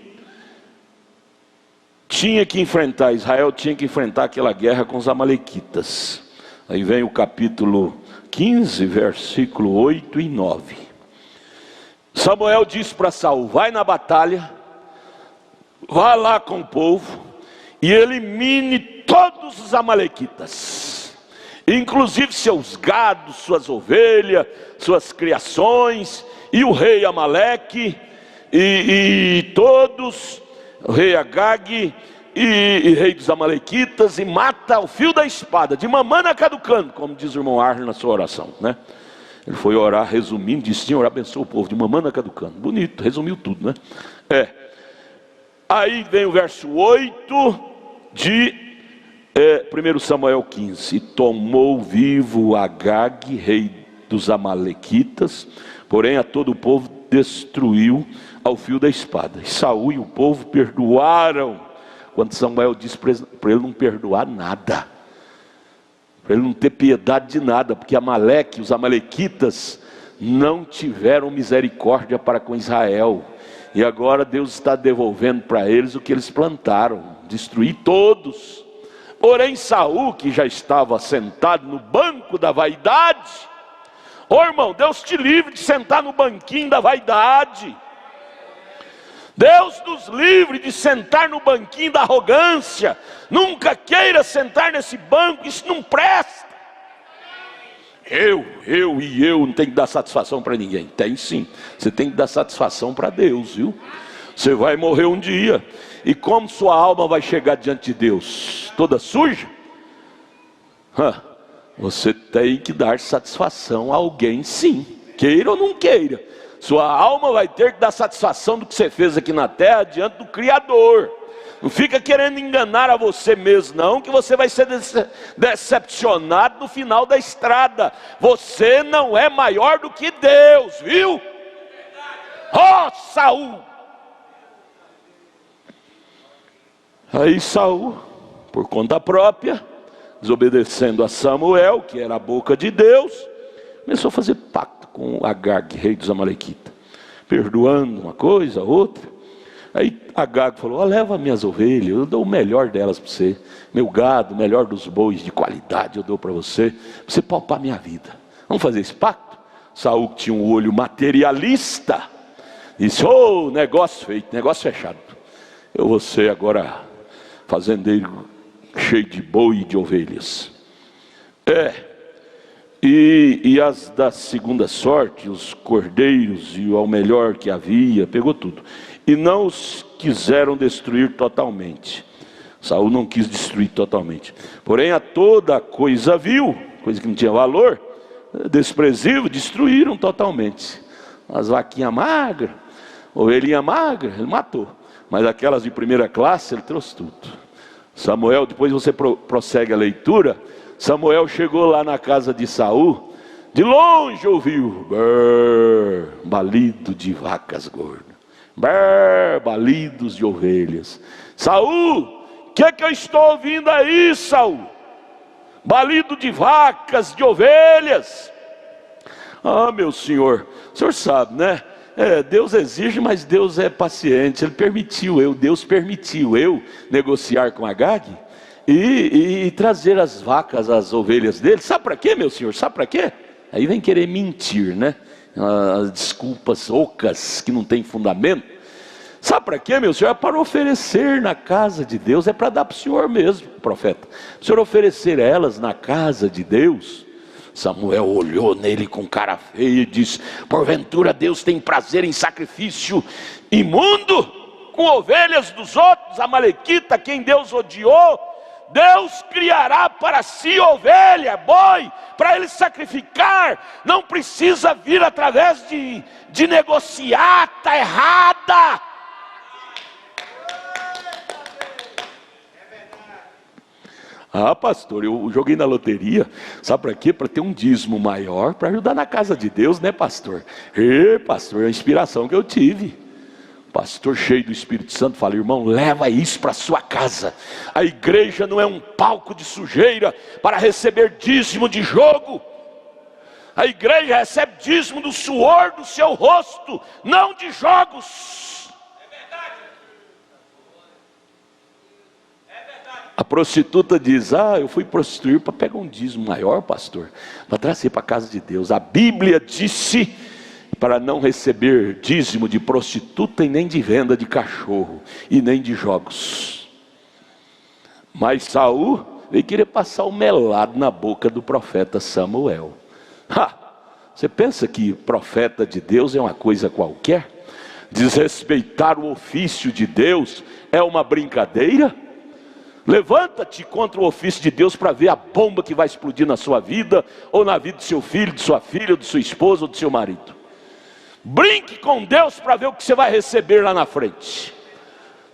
Israel tinha que enfrentar aquela guerra com os amalequitas. Aí vem o capítulo 15, versículo 8 e 9. Samuel disse para Saul: vai na batalha, vá lá com o povo e elimine todos os amalequitas, inclusive seus gados, suas ovelhas, suas criações, e o rei Amaleque, e todos, o rei Agag, e rei dos amalequitas, e mata ao fio da espada, de mamana caducando, como diz o irmão Arlen na sua oração, né? Ele foi orar resumindo, disse: Senhor, abençoa o povo, de mamana caducando. Bonito, resumiu tudo, né? Aí vem o verso 8 de 1 Samuel 15: e tomou vivo Agag, rei dos amalequitas, porém a todo o povo destruiu ao fio da espada. E Saul e o povo perdoaram, quando Samuel disse para ele não perdoar nada, para ele não ter piedade de nada, porque Amaleque, os amalequitas, não tiveram misericórdia para com Israel, e agora Deus está devolvendo para eles o que eles plantaram, destruir todos. Porém Saul, que já estava sentado no banco da vaidade, irmão, Deus te livre de sentar no banquinho da vaidade. Deus nos livre de sentar no banquinho da arrogância. Nunca queira sentar nesse banco, isso não presta. Eu não tenho que dar satisfação para ninguém. Tem sim, você tem que dar satisfação para Deus, viu? Você vai morrer um dia, e como sua alma vai chegar diante de Deus? Toda suja? Você tem que dar satisfação a alguém sim, queira ou não queira. Sua alma vai ter que dar satisfação do que você fez aqui na terra diante do Criador. Não fica querendo enganar a você mesmo não, que você vai ser decepcionado no final da estrada. Você não é maior do que Deus, viu? Saul! Aí Saul, por conta própria, desobedecendo a Samuel, que era a boca de Deus, começou a fazer pacto com Agag, rei dos Amalequitas, perdoando uma coisa, outra. Aí Agag falou: leva minhas ovelhas, eu dou o melhor delas para você, meu gado, o melhor dos bois de qualidade eu dou para você poupar minha vida. Vamos fazer esse pacto? Saul, que tinha um olho materialista, disse: negócio feito, negócio fechado. Eu vou ser agora fazendeiro cheio de boi e de ovelhas. E as da segunda sorte, os cordeiros e ao melhor que havia, pegou tudo. E não os quiseram destruir totalmente. Saul não quis destruir totalmente. Porém, a toda coisa vil, coisa que não tinha valor, desprezível, destruíram totalmente. As vaquinhas magras, ovelhinha magra, ele matou. Mas aquelas de primeira classe, ele trouxe tudo. Samuel, depois você prossegue a leitura. Samuel chegou lá na casa de Saul, de longe ouviu balido de vacas gordas, balidos de ovelhas. Saul, o que eu estou ouvindo aí, Saul? Balido de vacas, de ovelhas. Meu senhor, o senhor sabe, né? Deus exige, mas Deus é paciente. Deus permitiu eu negociar com Agag e trazer as vacas, as ovelhas dele. Sabe para quê, meu senhor? Sabe para quê? Aí vem querer mentir, né? As desculpas ocas que não tem fundamento. Sabe para quê, meu senhor? É para oferecer na casa de Deus. É para dar para o senhor mesmo, profeta. O senhor oferecer elas na casa de Deus. Samuel olhou nele com cara feia e disse: porventura Deus tem prazer em sacrifício imundo, com ovelhas dos outros, amalequita, quem Deus odiou? Deus criará para si ovelha, boi, para ele sacrificar. Não precisa vir através de negociar, está errada. Pastor, eu joguei na loteria, sabe para quê? Para ter um dízimo maior, para ajudar na casa de Deus, né, pastor? Pastor, é a inspiração que eu tive. Pastor cheio do Espírito Santo fala: irmão, leva isso para sua casa. A igreja não é um palco de sujeira para receber dízimo de jogo. A igreja recebe dízimo do suor do seu rosto, não de jogos. A prostituta diz: eu fui prostituir para pegar um dízimo maior, pastor, para trazer para a casa de Deus. A Bíblia disse para não receber dízimo de prostituta e nem de venda de cachorro e nem de jogos. Mas Saul veio querer passar o melado na boca do profeta Samuel. Você pensa que profeta de Deus é uma coisa qualquer? Desrespeitar o ofício de Deus é uma brincadeira? Levanta-te contra o ofício de Deus para ver a bomba que vai explodir na sua vida, ou na vida do seu filho, de sua filha, de sua esposa ou do seu marido. Brinque com Deus para ver o que você vai receber lá na frente.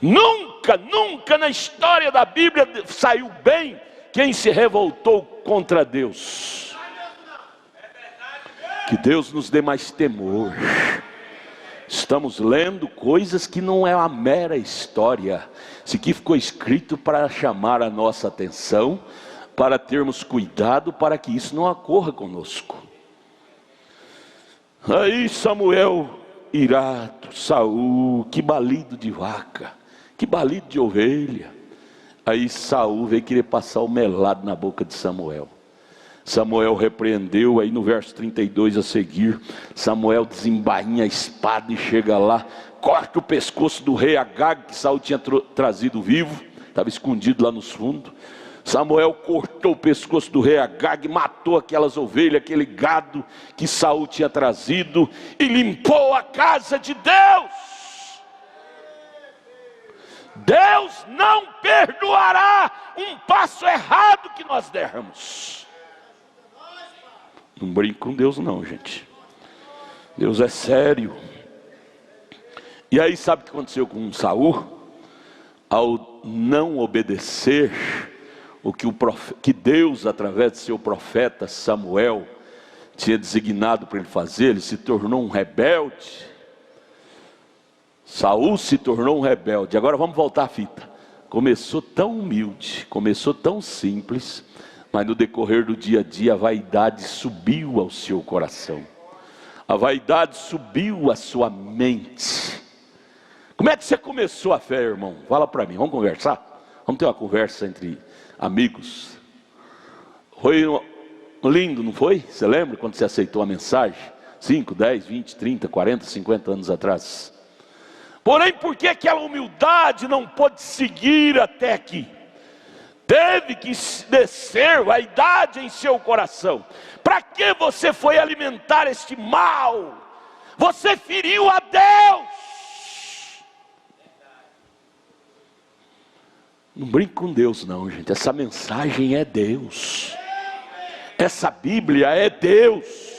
Nunca, nunca na história da Bíblia saiu bem quem se revoltou contra Deus. Que Deus nos dê mais temor. Estamos lendo coisas que não é uma mera história. Isso aqui ficou escrito para chamar a nossa atenção, para termos cuidado, para que isso não ocorra conosco. Aí Samuel, irado, Saul, que balido de vaca, que balido de ovelha. Aí Saul veio querer passar o melado na boca de Samuel. Samuel repreendeu. Aí no verso 32 a seguir, Samuel desembainha a espada e chega lá, corta o pescoço do rei Agag, que Saul tinha trazido vivo, estava escondido lá nos fundos. Samuel cortou o pescoço do rei Agag, matou aquelas ovelhas, aquele gado que Saul tinha trazido, e limpou a casa de Deus. Deus não perdoará um passo errado que nós dermos. Não brinque com Deus não, gente. Deus é sério. E aí sabe o que aconteceu com Saul? Ao não obedecer o que Deus, através de seu profeta Samuel, tinha designado para ele fazer, ele se tornou um rebelde. Saul se tornou um rebelde. Agora vamos voltar à fita. começou tão humilde, começou tão simples, mas no decorrer do dia a dia a vaidade subiu ao seu coração, a vaidade subiu à sua mente. Como é que você começou a fé, irmão? Fala para mim, vamos conversar? Vamos ter uma conversa entre amigos. Foi lindo, não foi? Você lembra quando você aceitou a mensagem? 5, 10, 20, 30, 40, 50 anos atrás. Porém, por que aquela humildade não pôde seguir até aqui? Teve que descer vaidade em seu coração. Para que você foi alimentar este mal? Você feriu a Deus. Não brinque com Deus não, gente. Essa mensagem é Deus. Essa Bíblia é Deus.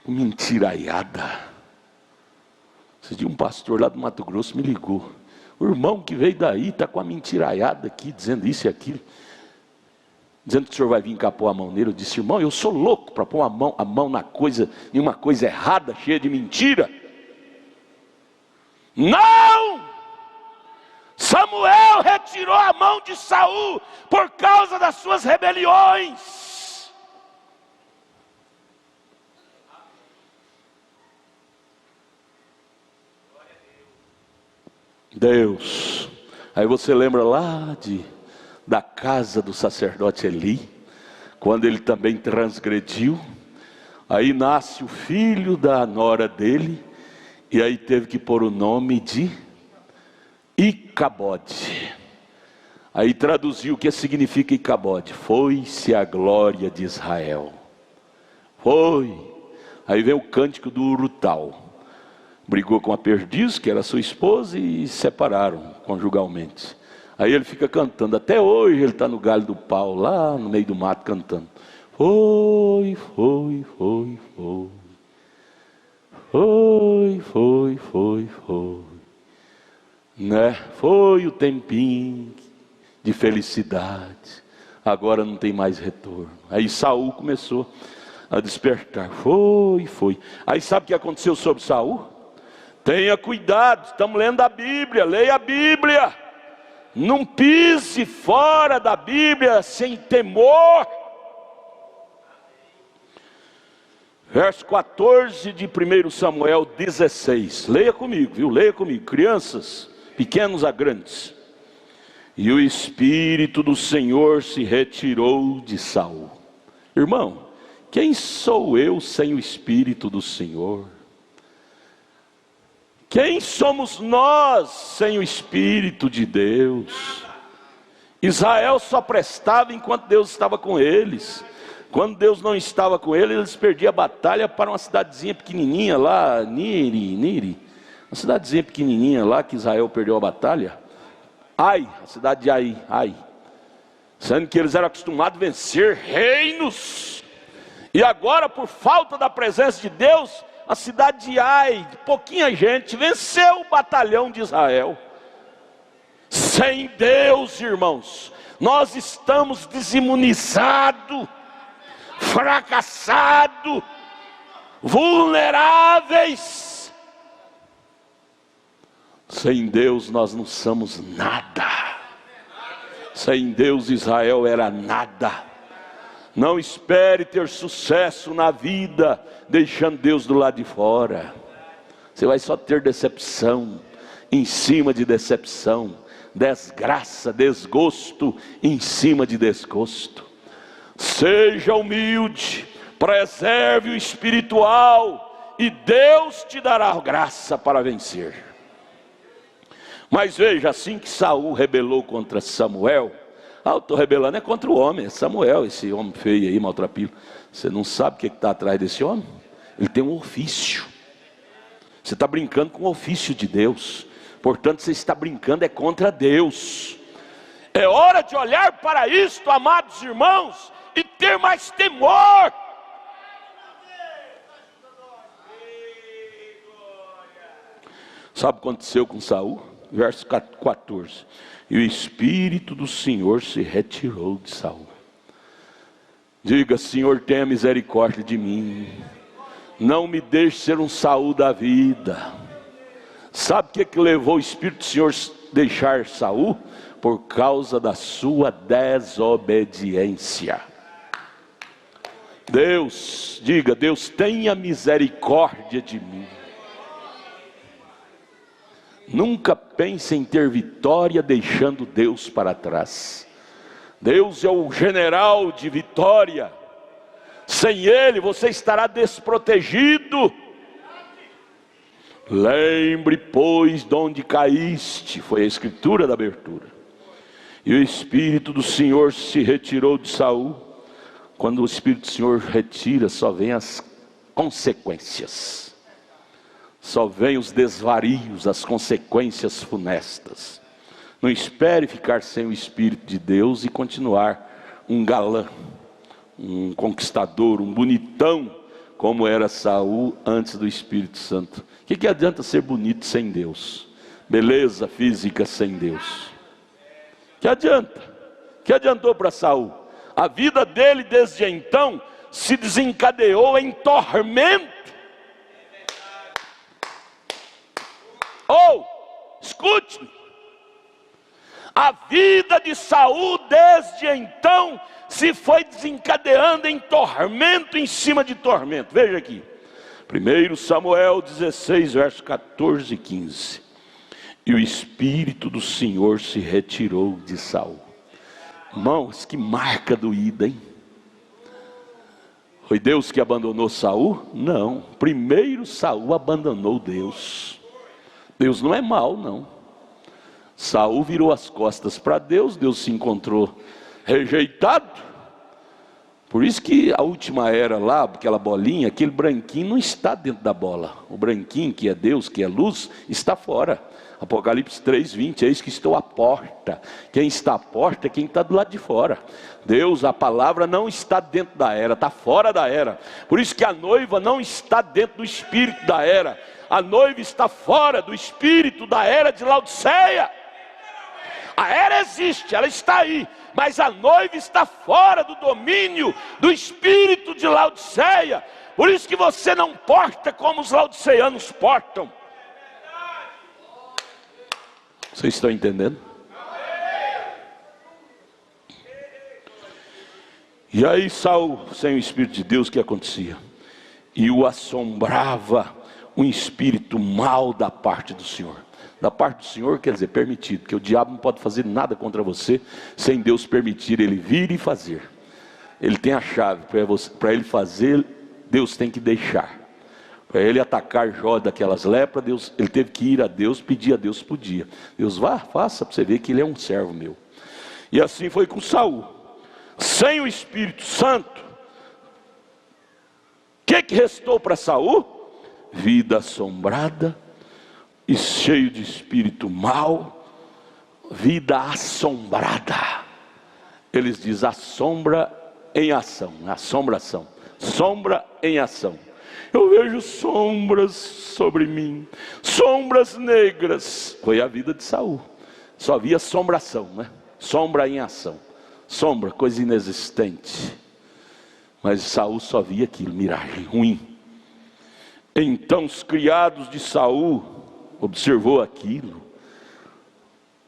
Mentiraiada. Esse dia um pastor lá do Mato Grosso me ligou. O irmão que veio daí está com a mentiraiada aqui, dizendo isso e aquilo, dizendo que o senhor vai vir cá pôr a mão nele. Eu disse: irmão, eu sou louco para pôr a mão na coisa, em uma coisa errada, cheia de mentira. Não! Samuel retirou a mão de Saul por causa das suas rebeliões. Deus. Aí você lembra lá da casa do sacerdote Eli, quando ele também transgrediu. Aí nasce o filho da nora dele, e aí teve que pôr o nome de Icabode. Aí traduziu o que significa Icabode: foi-se a glória de Israel. Foi. Aí vem o cântico do Urutal. Brigou com a perdiz, que era sua esposa, e se separaram conjugalmente. Aí ele fica cantando, até hoje ele está no galho do pau, lá no meio do mato cantando. Foi, foi, foi, foi. Foi, foi, foi, foi. Né? Foi o tempinho de felicidade. Agora não tem mais retorno. Aí Saul começou a despertar. Foi, foi. Aí sabe o que aconteceu sobre Saul? Tenha cuidado, estamos lendo a Bíblia, leia a Bíblia. Não pise fora da Bíblia sem temor. Verso 14 de 1 Samuel 16. Leia comigo, viu? Leia comigo, crianças, pequenos a grandes. E o Espírito do Senhor se retirou de Saul. Irmão, quem sou eu sem o Espírito do Senhor? Quem somos nós sem o Espírito de Deus? Israel só prestava enquanto Deus estava com eles. Quando Deus não estava com eles, eles perdiam a batalha para uma cidadezinha pequenininha lá, Niri, uma cidadezinha pequenininha lá que Israel perdeu a batalha. Ai, a cidade de Ai. Sendo que eles eram acostumados a vencer reinos. E agora, por falta da presença de Deus, a cidade de Ai, pouquinha gente, venceu o batalhão de Israel. Sem Deus, irmãos, nós estamos desimunizados, fracassados, vulneráveis. Sem Deus nós não somos nada. Sem Deus Israel era nada. Não espere ter sucesso na vida deixando Deus do lado de fora. Você vai só ter decepção em cima de decepção, desgraça, desgosto em cima de desgosto. Seja humilde, preserve o espiritual e Deus te dará graça para vencer. Mas veja, assim que Saul rebelou contra Samuel, eu estou rebelando é contra o homem, é Samuel, esse homem feio aí, maltrapilho. Você não sabe o que está atrás desse homem? Ele tem um ofício. Você está brincando com o ofício de Deus. Portanto, você está brincando é contra Deus. É hora de olhar para isto, amados irmãos, e ter mais temor. Sabe o que aconteceu com Saul? Verso 14. E o Espírito do Senhor se retirou de Saul. Diga: Senhor, tenha misericórdia de mim. Não me deixe ser um Saul da vida. Sabe o que levou o Espírito do Senhor deixar Saul? Por causa da sua desobediência. Deus, diga, Deus tenha misericórdia de mim. Nunca pense em ter vitória deixando Deus para trás. Deus é o general de vitória. Sem Ele você estará desprotegido. Lembre, pois, de onde caíste. Foi a escritura da abertura. E o Espírito do Senhor se retirou de Saul. Quando o Espírito do Senhor retira, só vem as consequências. Só vem os desvarios, as consequências funestas. Não espere ficar sem o Espírito de Deus e continuar um galã, um conquistador, um bonitão, como era Saul antes do Espírito Santo. O que adianta ser bonito sem Deus? Beleza física sem Deus? Que adianta? Que adiantou para Saul? A vida dele desde então se desencadeou em tormento. Escute-me. A vida de Saul desde então se foi desencadeando em tormento em cima de tormento. Veja aqui, 1 Samuel 16, versos 14 e 15. E o Espírito do Senhor se retirou de Saul. Irmãos, que marca doída, hein? Foi Deus que abandonou Saul? Não, primeiro Saul abandonou Deus. Deus não é mau, não. Saul virou as costas para Deus, Deus se encontrou rejeitado. Por isso que a última era lá, aquela bolinha, aquele branquinho não está dentro da bola. O branquinho, que é Deus, que é luz, está fora. Apocalipse 3:20, eis que estou à porta. Quem está à porta é quem está do lado de fora. Deus, a palavra não está dentro da era, está fora da era. Por isso que a noiva não está dentro do espírito da era. A noiva está fora do espírito da era de Laodiceia. A era existe, ela está aí, mas a noiva está fora do domínio do espírito de Laodiceia. Por isso que você não porta como os laodiceanos portam. Vocês estão entendendo? E aí Saul, sem o Espírito de Deus, o que acontecia? E o assombrava um espírito mau da parte do Senhor. Da parte do Senhor quer dizer permitido, porque o diabo não pode fazer nada contra você sem Deus permitir ele vir e fazer. Ele tem a chave, para ele fazer, Deus tem que deixar. Para ele atacar Jó daquelas lepras, Deus, ele teve que ir a Deus, pedir a Deus, podia. Deus, vá, faça, para você ver que ele é um servo meu. E assim foi com Saul. Sem o Espírito Santo, o que restou para Saul? Vida assombrada e cheio de espírito mau, vida assombrada. Eles dizem assombra em ação, assombração, sombra em ação. Eu vejo sombras sobre mim, sombras negras. Foi a vida de Saul, só havia assombração, né? Sombra em ação, sombra, coisa inexistente. Mas Saul só via aquilo, miragem ruim. Então os criados de Saul observou aquilo,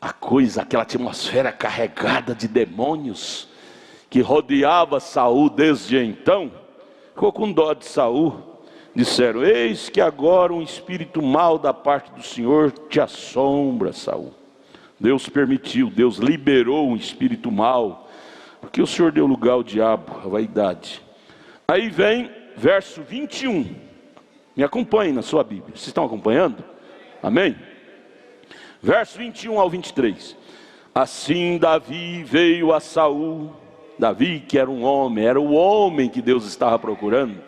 a coisa, aquela atmosfera carregada de demônios que rodeava Saul desde então. Ficou com dó de Saul. Disseram: eis que agora um espírito mau da parte do Senhor te assombra, Saul. Deus permitiu, Deus liberou um espírito mau, porque o Senhor deu lugar ao diabo, à vaidade. Aí vem verso 21. Me acompanhe na sua Bíblia. Vocês estão acompanhando? Amém? Verso 21 ao 23. Assim Davi veio a Saul. Davi, que era um homem, era o homem que Deus estava procurando.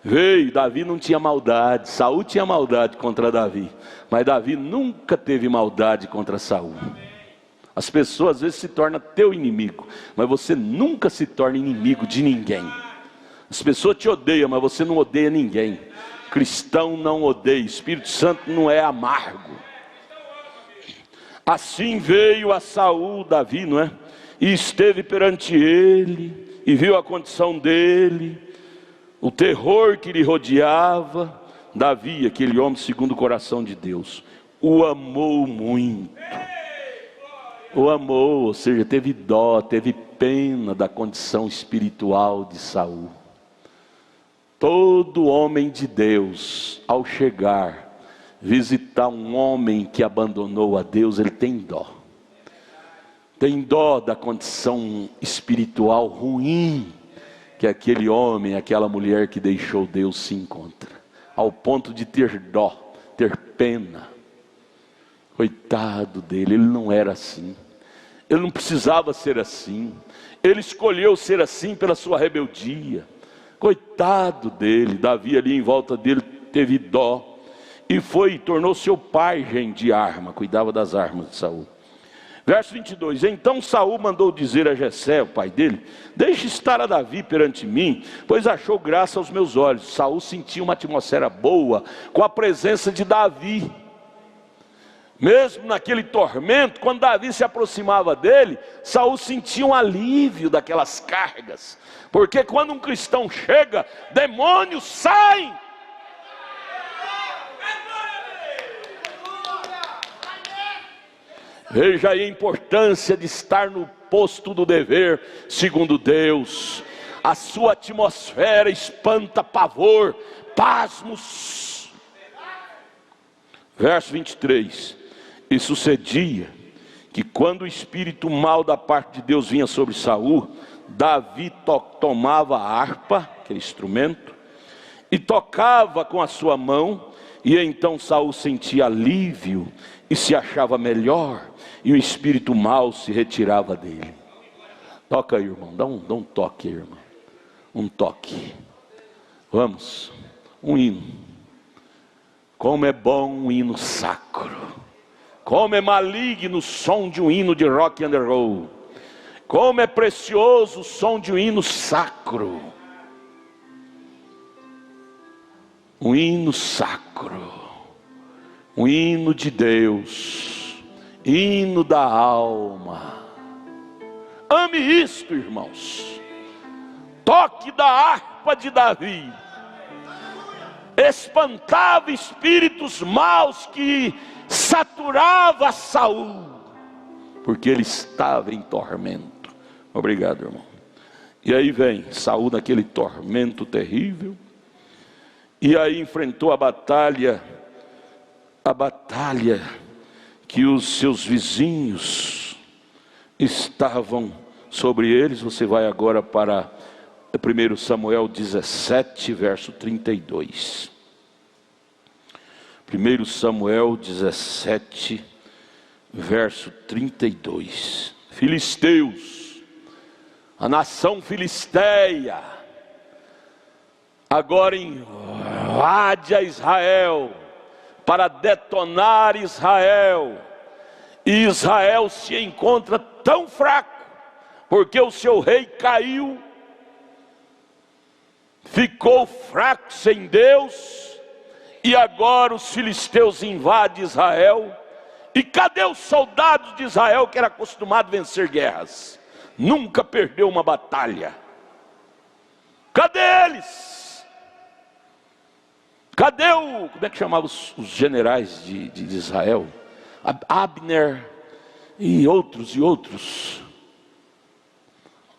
Veio, Davi não tinha maldade. Saul tinha maldade contra Davi, mas Davi nunca teve maldade contra Saul. As pessoas às vezes se tornam teu inimigo, mas você nunca se torna inimigo de ninguém. As pessoas te odeiam, mas você não odeia ninguém. Cristão não odeia, Espírito Santo não é amargo. Assim veio a Saul, Davi, não é? E esteve perante ele, e viu a condição dele, o terror que lhe rodeava. Davi, aquele homem segundo o coração de Deus, o amou muito. O amou, ou seja, teve dó, teve pena da condição espiritual de Saul. Todo homem de Deus, ao chegar, visitar um homem que abandonou a Deus, ele tem dó. Tem dó da condição espiritual ruim que aquele homem, aquela mulher que deixou Deus se encontra. Ao ponto de ter dó, ter pena. Coitado dele, ele não era assim. Ele não precisava ser assim. Ele escolheu ser assim pela sua rebeldia. Coitado dele. Davi ali em volta dele teve dó. E tornou seu pai gente de arma. Cuidava das armas de Saul. Verso 22. Então Saul mandou dizer a Jessé, o pai dele: deixe estar a Davi perante mim, pois achou graça aos meus olhos. Saul sentia uma atmosfera boa com a presença de Davi. Mesmo naquele tormento, quando Davi se aproximava dele, Saul sentia um alívio daquelas cargas. Porque quando um cristão chega, demônios saem. Veja aí a importância de estar no posto do dever, segundo Deus. A sua atmosfera espanta pavor, pasmos. Verso 23. E sucedia que quando o espírito mau da parte de Deus vinha sobre Saul, Davi tomava a harpa, aquele instrumento, e tocava com a sua mão, e então Saul sentia alívio e se achava melhor, e o espírito mau se retirava dele. Toca aí, irmão, dá um toque aí, irmão. Um toque. Vamos, um hino. Como é bom um hino sacro. Como é maligno o som de um hino de rock and roll. Como é precioso o som de um hino sacro. Um hino sacro. Um hino de Deus. Hino da alma. Ame isto, irmãos. Toque da harpa de Davi. Espantava espíritos maus que saturava Saul, porque ele estava em tormento. Obrigado, irmão. E aí vem Saul naquele tormento terrível, e aí enfrentou a batalha que os seus vizinhos estavam sobre eles. Você vai agora para 1 Samuel 17, verso 32. 1 Samuel 17, verso 32. Filisteus, a nação filisteia, agora invade a Israel, para detonar Israel. E Israel se encontra tão fraco, porque o seu rei caiu, ficou fraco sem Deus. E agora os filisteus invadem Israel. E cadê os soldados de Israel que era acostumado a vencer guerras? Nunca perdeu uma batalha. Cadê eles? Cadê como é que chamava os generais de Israel? Abner e outros.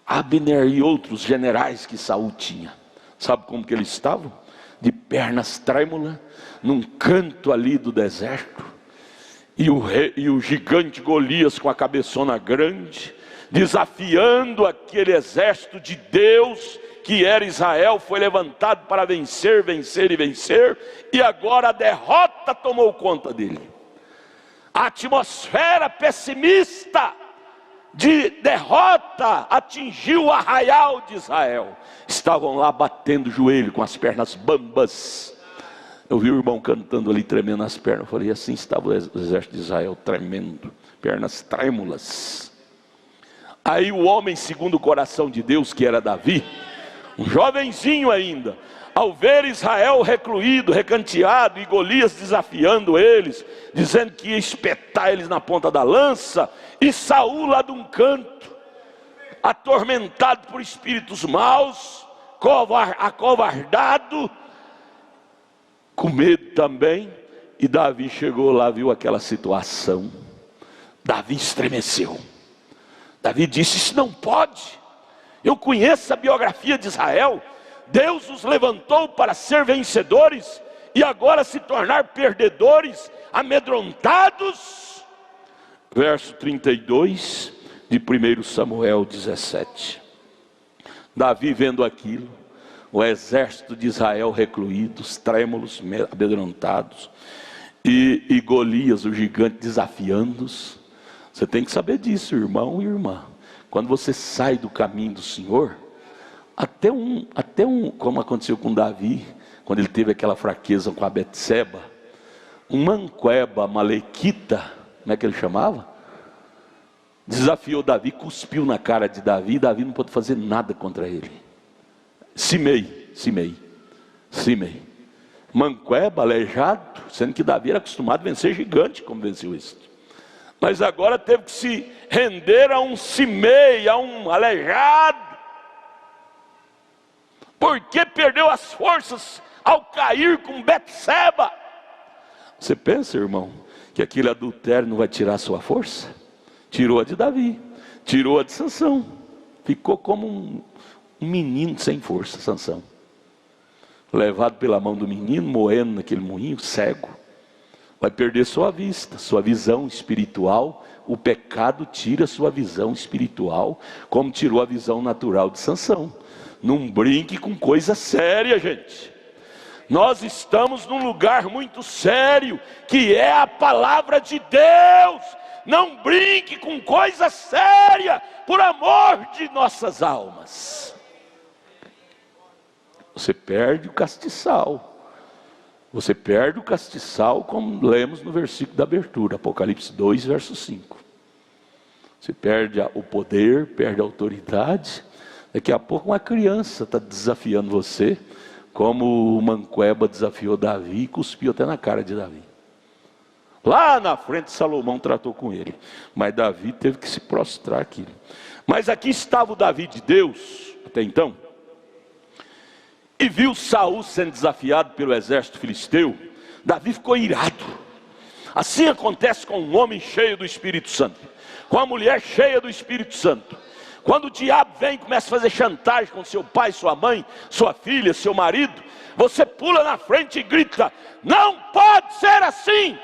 Abner e outros generais que Saul tinha. Sabe como que eles estavam? De pernas trêmulas, num canto ali do deserto, e o gigante Golias com a cabeçona grande, desafiando aquele exército de Deus, que era Israel, foi levantado para vencer, e agora a derrota tomou conta dele. A atmosfera pessimista de derrota atingiu o arraial de Israel. Estavam lá batendo o joelho com as pernas bambas. Eu vi o irmão cantando ali, tremendo as pernas. Eu falei, assim estava o exército de Israel, tremendo, pernas trêmulas. Aí o homem segundo o coração de Deus, que era Davi, um jovenzinho ainda, ao ver Israel recluído, recanteado, e Golias desafiando eles, dizendo que ia espetar eles na ponta da lança, e Saul lá de um canto, atormentado por espíritos maus, acovardado, com medo também. E Davi chegou lá, viu aquela situação. Davi estremeceu. Davi disse: isso não pode. Eu conheço a biografia de Israel. Deus os levantou para ser vencedores e agora se tornar perdedores, amedrontados. Verso 32 de 1 Samuel 17. Davi vendo aquilo, o exército de Israel recluídos, trêmulos, amedrontados, e Golias, o gigante, desafiando-os. Você tem que saber disso, irmão e irmã. Quando você sai do caminho do Senhor, até um, como aconteceu com Davi, quando ele teve aquela fraqueza com a Betseba, um manqueba amalequita, como é que ele chamava? Desafiou Davi, cuspiu na cara de Davi, e Davi não pôde fazer nada contra ele. Simei. Manqueba, aleijado, sendo que Davi era acostumado a vencer gigante, como venceu esse. Mas agora teve que se render a um Simei, a um aleijado, porque perdeu as forças ao cair com Betseba. Você pensa, irmão, que aquele adultério não vai tirar a sua força? Tirou a de Davi, tirou a de Sansão. Ficou como um menino sem força, Sansão. Levado pela mão do menino, moendo naquele moinho, cego. Vai perder sua vista, sua visão espiritual. O pecado tira sua visão espiritual, como tirou a visão natural de Sansão. Não brinque com coisa séria, gente. Nós estamos num lugar muito sério, que é a palavra de Deus. Não brinque com coisa séria, por amor de nossas almas. Você perde o castiçal. Você perde o castiçal, como lemos no versículo da abertura, Apocalipse 2, verso 5. Você perde o poder, perde a autoridade. Daqui a pouco uma criança está desafiando você, como o manqueba desafiou Davi e cuspiu até na cara de Davi. Lá na frente Salomão tratou com ele, mas Davi teve que se prostrar aqui. Mas aqui estava o Davi de Deus, até então, e viu Saul sendo desafiado pelo exército filisteu. Davi ficou irado. Assim acontece com um homem cheio do Espírito Santo, com a mulher cheia do Espírito Santo. Quando o diabo vem e começa a fazer chantagem com seu pai, sua mãe, sua filha, seu marido, você pula na frente e grita: não pode ser assim,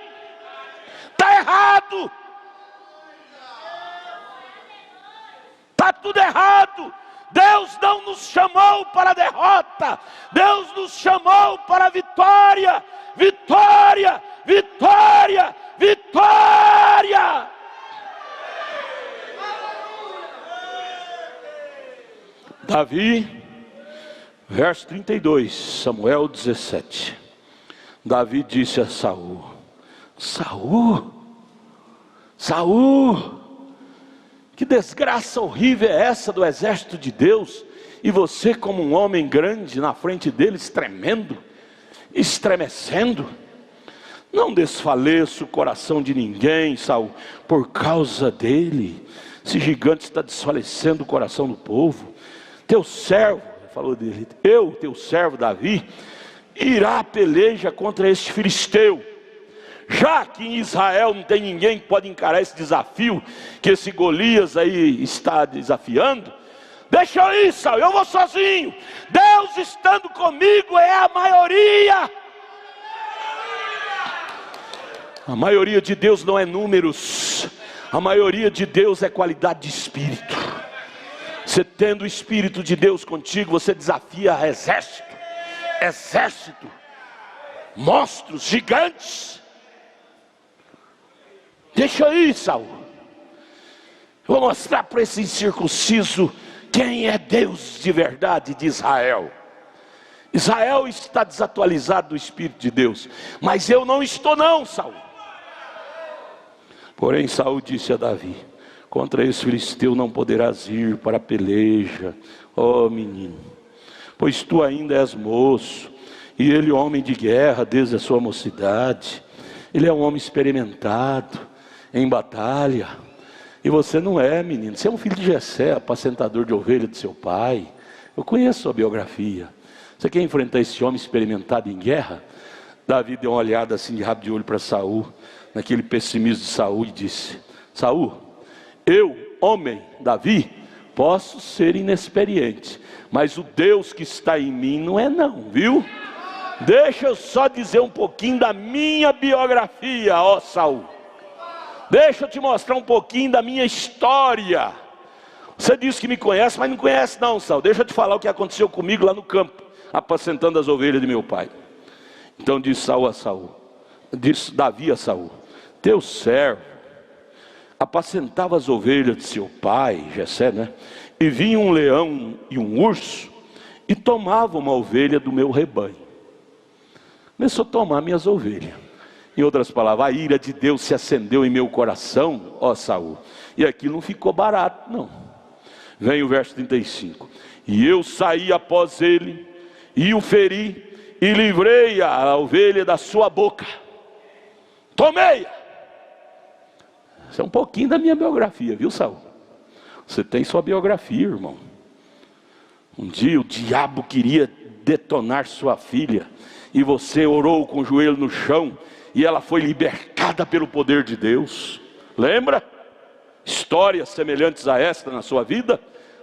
está errado, está tudo errado. Deus não nos chamou para a derrota, Deus nos chamou para a vitória, vitória, vitória, vitória. Davi, verso 32, Samuel 17. Davi disse a Saul: Saul, que desgraça horrível é essa do exército de Deus, e você como um homem grande na frente deles, tremendo, estremecendo. Não desfaleça o coração de ninguém, Saul, por causa dele. Esse gigante está desfalecendo o coração do povo. Teu servo, falou dele, teu servo Davi, irá à peleja contra este filisteu. Já que em Israel não tem ninguém que pode encarar esse desafio que esse Golias aí está desafiando, deixa eu ir, Saul, eu vou sozinho. Deus estando comigo é a maioria. A maioria de Deus não é números, a maioria de Deus é qualidade de espírito. Você tendo o Espírito de Deus contigo, você desafia exército, monstros, gigantes. Deixa eu ir, Saul. Eu vou mostrar para esse incircunciso quem é Deus de verdade de Israel. Israel está desatualizado do Espírito de Deus, mas eu não estou não, Saul. Porém Saul disse a Davi: contra esse filisteu não poderás ir para a peleja, ó menino, pois tu ainda és moço, e ele homem de guerra desde a sua mocidade. Ele é um homem experimentado em batalha, e você não é, menino. Você é um filho de Jessé, apacentador de ovelha de seu pai. Eu conheço a sua biografia. Você quer enfrentar esse homem experimentado em guerra? Davi deu uma olhada assim de rabo de olho para Saul, naquele pessimismo de Saul, e disse: Saul, eu, homem, Davi, posso ser inexperiente, mas o Deus que está em mim não é não, viu? Deixa eu só dizer um pouquinho da minha biografia, ó Saul. Deixa eu te mostrar um pouquinho da minha história. Você diz que me conhece, mas não conhece não, Saul. Deixa eu te falar o que aconteceu comigo lá no campo, apacentando as ovelhas de meu pai. Então disse disse Davi a Saul: teu servo apacentava as ovelhas de seu pai, Jessé, né? E vinha um leão e um urso e tomava uma ovelha do meu rebanho. Começou a tomar minhas ovelhas. Em outras palavras, a ira de Deus se acendeu em meu coração, ó Saul. E aquilo não ficou barato, não. Vem o verso 35. E eu saí após ele e o feri e livrei a ovelha da sua boca. Tomei-a. Isso é um pouquinho da minha biografia, viu, Saul? Você tem sua biografia, irmão. Um dia o diabo queria detonar sua filha, e você orou com o joelho no chão, e ela foi libertada pelo poder de Deus. Lembra? Histórias semelhantes a esta na sua vida,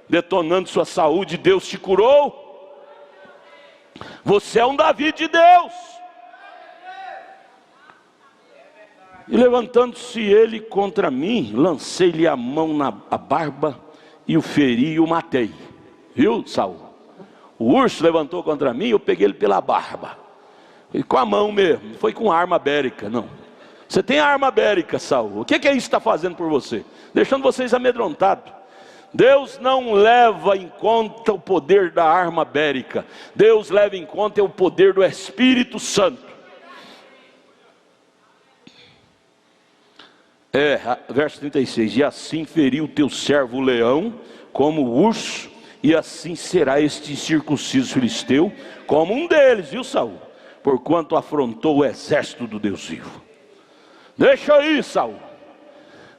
detonando sua saúde, Deus te curou. Você é um Davi de Deus. E levantando-se ele contra mim, lancei-lhe a mão na barba e o feri e o matei. Viu, Saul? O urso levantou contra mim, eu peguei ele pela barba. E com a mão mesmo, não foi com arma bélica, não. Você tem arma bélica, Saul. O que é isso que está fazendo por você? Deixando vocês amedrontados. Deus não leva em conta o poder da arma bélica. Deus leva em conta o poder do Espírito Santo. Verso 36. E assim feriu o teu servo o leão como o urso, e assim será este incircunciso filisteu como um deles, viu, Saul? Porquanto afrontou o exército do Deus vivo. Deixa aí, Saul.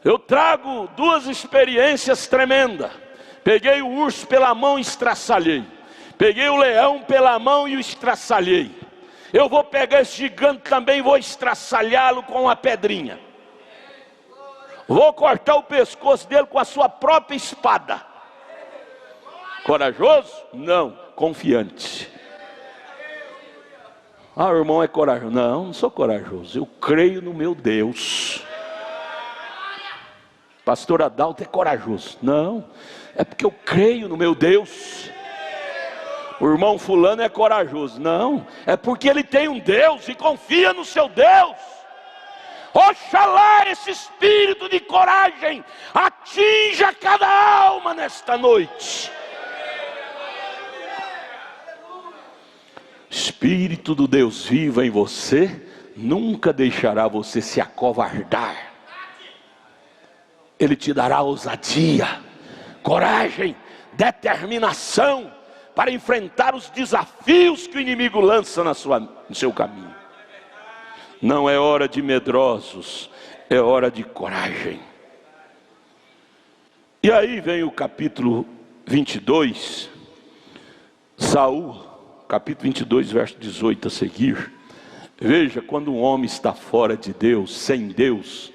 Eu trago duas experiências tremendas. Peguei o urso pela mão e estraçalhei. Peguei o leão pela mão e o estraçalhei. Eu vou pegar esse gigante também e vou estraçalhá-lo com uma pedrinha. Vou cortar o pescoço dele com a sua própria espada. Corajoso? Não, confiante. Ah, o irmão é corajoso. Não, não sou corajoso. Eu creio no meu Deus. Pastor Adalto é corajoso. Não, é porque eu creio no meu Deus. O irmão fulano é corajoso. Não, é porque ele tem um Deus e confia no seu Deus. Oxalá esse espírito de coragem atinja cada alma nesta noite. Espírito do Deus vivo em você nunca deixará você se acovardar. Ele te dará ousadia, coragem, determinação para enfrentar os desafios que o inimigo lança no seu caminho. Não é hora de medrosos, é hora de coragem. E aí vem o capítulo 22, Saul, capítulo 22, verso 18 a seguir. Veja, quando um homem está fora de Deus, sem Deus,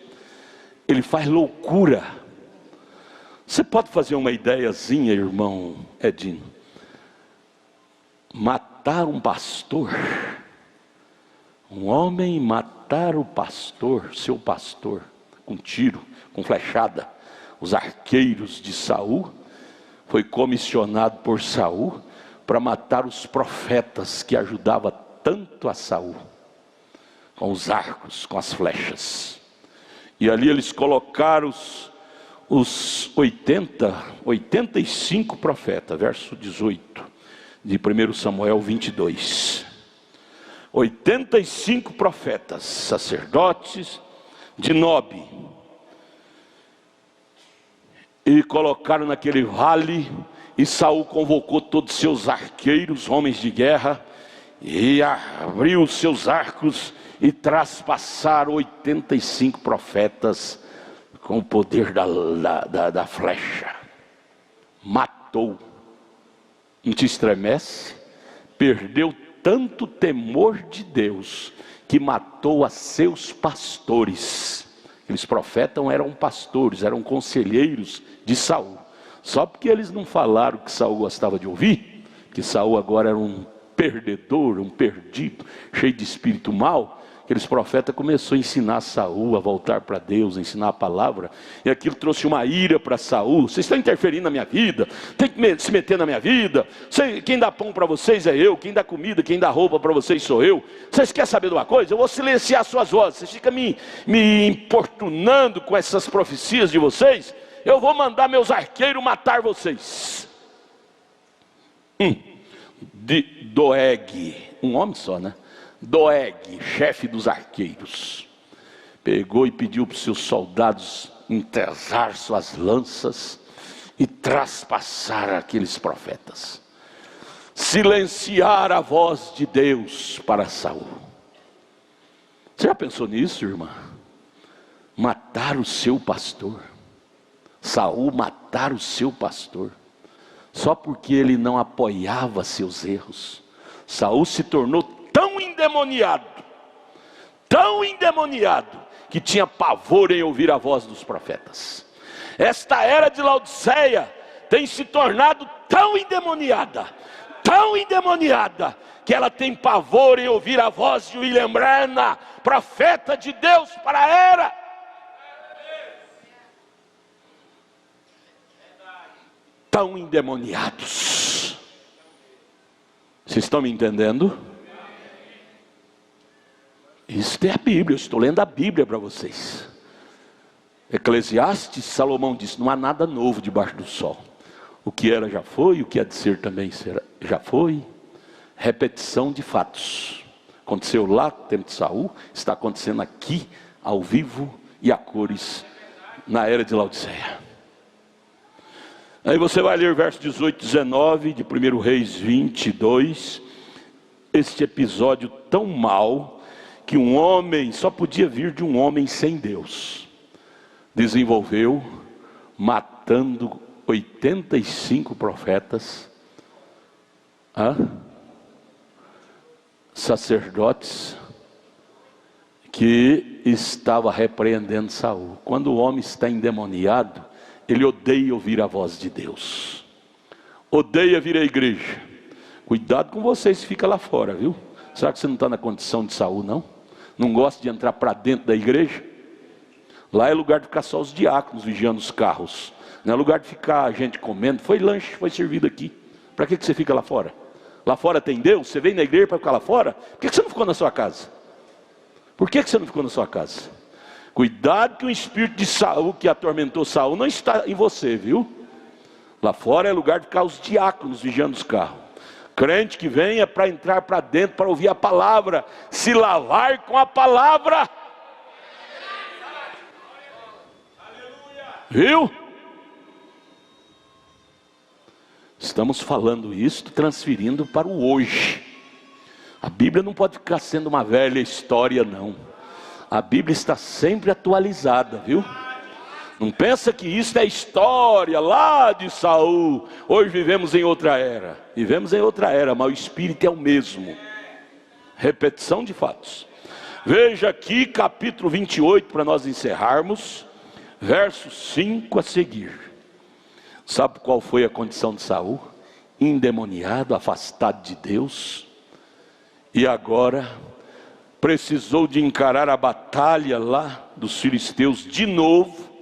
ele faz loucura. Você pode fazer uma ideiazinha, irmão Edinho? Matar um pastor. Um homem matar o pastor, seu pastor, com tiro, com flechada. Os arqueiros de Saul foi comissionado por Saul para matar os profetas que ajudavam tanto a Saul, com os arcos, com as flechas. E ali eles colocaram os 85 profetas, verso 18 de 1 Samuel 22. 85 profetas, sacerdotes de Nobe, e colocaram naquele vale. E Saul convocou todos os seus arqueiros, homens de guerra, e abriu os seus arcos e traspassaram 85 profetas com o poder da flecha. Matou. Não te estremece? Perdeu tanto temor de Deus que matou a seus pastores. Aqueles profetas eram pastores, eram conselheiros de Saul. Só porque eles não falaram que Saul gostava de ouvir, que Saul agora era um perdedor, um perdido, cheio de espírito mau, aqueles profetas começaram a ensinar Saul a voltar para Deus, a ensinar a palavra, e aquilo trouxe uma ira para Saul. Vocês estão interferindo na minha vida, tem que se meter na minha vida, quem dá pão para vocês é eu, quem dá comida, quem dá roupa para vocês sou eu. Vocês querem saber de uma coisa? Eu vou silenciar suas vozes, vocês ficam me importunando com essas profecias de vocês, eu vou mandar meus arqueiros matar vocês. De Doeg, um homem só, né? Doeg, chefe dos arqueiros, pegou e pediu para os seus soldados enterrar suas lanças e traspassar aqueles profetas, silenciar a voz de Deus para Saul. Você já pensou nisso, irmã? Matar o seu pastor. Saul matar o seu pastor, só porque ele não apoiava seus erros. Saul se tornou tão endemoniado, que tinha pavor em ouvir a voz dos profetas. Esta era de Laodiceia tem se tornado tão endemoniada, que ela tem pavor em ouvir a voz de William Branham, profeta de Deus para a era. Tão endemoniados. Vocês estão me entendendo? Isso é a Bíblia, eu estou lendo a Bíblia para vocês. Eclesiastes, Salomão disse, não há nada novo debaixo do sol. O que era já foi, o que há de ser também será, já foi. Repetição de fatos. Aconteceu lá no tempo de Saul, está acontecendo aqui, ao vivo e a cores, na era de Laodiceia. Aí você vai ler verso 18 e 19 de 1 Reis 22. Este episódio tão mau, que um homem, só podia vir de um homem sem Deus, desenvolveu, matando 85 profetas, sacerdotes, que estava repreendendo Saul. Quando o homem está endemoniado, ele odeia ouvir a voz de Deus, odeia vir à igreja. Cuidado com você se fica lá fora, viu? Será que você não está na condição de Saul, não? Não gosta de entrar para dentro da igreja? Lá é lugar de ficar só os diáconos vigiando os carros, não é lugar de ficar a gente comendo. Foi lanche, foi servido aqui. Para que você fica lá fora? Lá fora tem Deus? Você vem na igreja para ficar lá fora? Por que você não ficou na sua casa? Por que você não ficou na sua casa? Cuidado que o espírito de Saul que atormentou Saul não está em você, viu? Lá fora é lugar de ficar os diáconos vigiando os carros. Crente que vem é para entrar para dentro, para ouvir a palavra, se lavar com a palavra. Viu? Estamos falando isso, transferindo para o hoje. A Bíblia não pode ficar sendo uma velha história, não. A Bíblia está sempre atualizada, viu? Não pensa que isso é história lá de Saul. Hoje vivemos em outra era. Vivemos em outra era, mas o Espírito é o mesmo. Repetição de fatos. Veja aqui capítulo 28, para nós encerrarmos. Verso 5 a seguir. Sabe qual foi a condição de Saul? Endemoniado, afastado de Deus. E agora precisou de encarar a batalha lá dos filisteus de novo.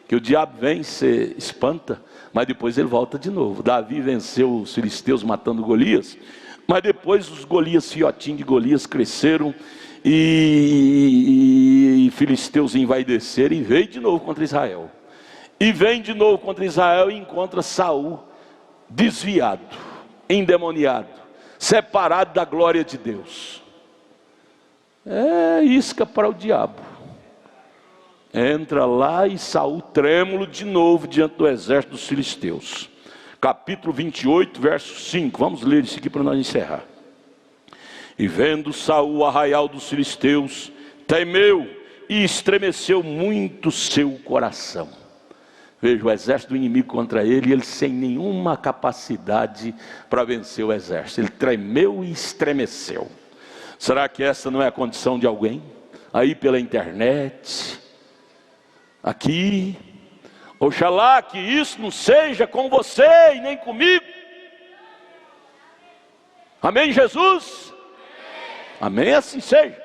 Que o diabo vem, se espanta, mas depois ele volta de novo. Davi venceu os filisteus matando Golias, mas depois os Golias, filhotinhos de Golias, cresceram e filisteus envaideceram e veio de novo contra Israel. E vem de novo contra Israel e encontra Saul desviado, endemoniado, separado da glória de Deus. É isca para o diabo. Entra lá e Saul trêmulo de novo diante do exército dos filisteus. Capítulo 28, verso 5. Vamos ler isso aqui para nós encerrar. E vendo Saul o arraial dos filisteus, temeu e estremeceu muito seu coração. Veja o exército do inimigo contra ele, e ele sem nenhuma capacidade para vencer o exército. Ele tremeu e estremeceu. Será que essa não é a condição de alguém? Aí pela internet, aqui, oxalá que isso não seja com você e nem comigo. Amém, Jesus? Amém, assim seja.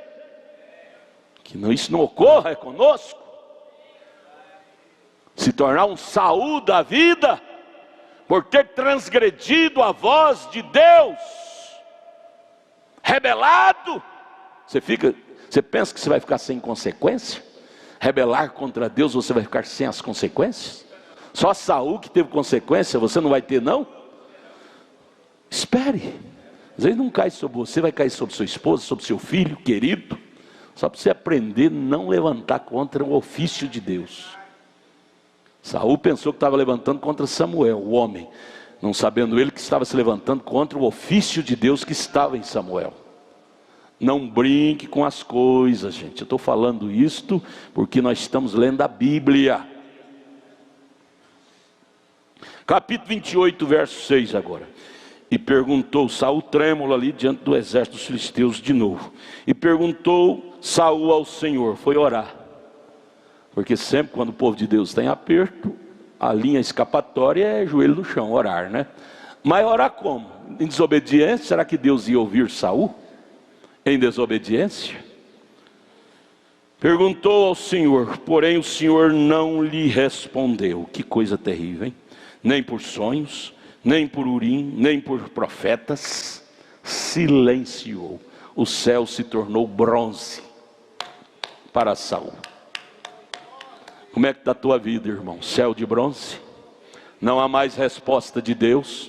Que isso não ocorra conosco. Se tornar um Saul da vida, por ter transgredido a voz de Deus, rebelado. Você pensa que você vai ficar sem consequência? Rebelar contra Deus, você vai ficar sem as consequências? Só Saul que teve consequência, você não vai ter não? Espere. Às vezes não cai sobre você, vai cair sobre sua esposa, sobre seu filho querido. Só para você aprender a não levantar contra o ofício de Deus. Saul pensou que estava levantando contra Samuel, o homem, não sabendo ele que estava se levantando contra o ofício de Deus que estava em Samuel. Não brinque com as coisas, gente. Eu estou falando isto porque nós estamos lendo a Bíblia. Capítulo 28, verso 6 agora. E perguntou, Saul trêmulo ali diante do exército dos filisteus de novo. E perguntou Saul ao Senhor, foi orar. Porque sempre quando o povo de Deus está em aperto, a linha escapatória é joelho no chão, orar, né? Mas orar como? Em desobediência? Será que Deus ia ouvir Saul? Em desobediência? Perguntou ao Senhor, porém o Senhor não lhe respondeu. Que coisa terrível, hein? Nem por sonhos, nem por Urim, nem por profetas. Silenciou. O céu se tornou bronze para Saul. Como é que está a tua vida, irmão? Céu de bronze? Não há mais resposta de Deus?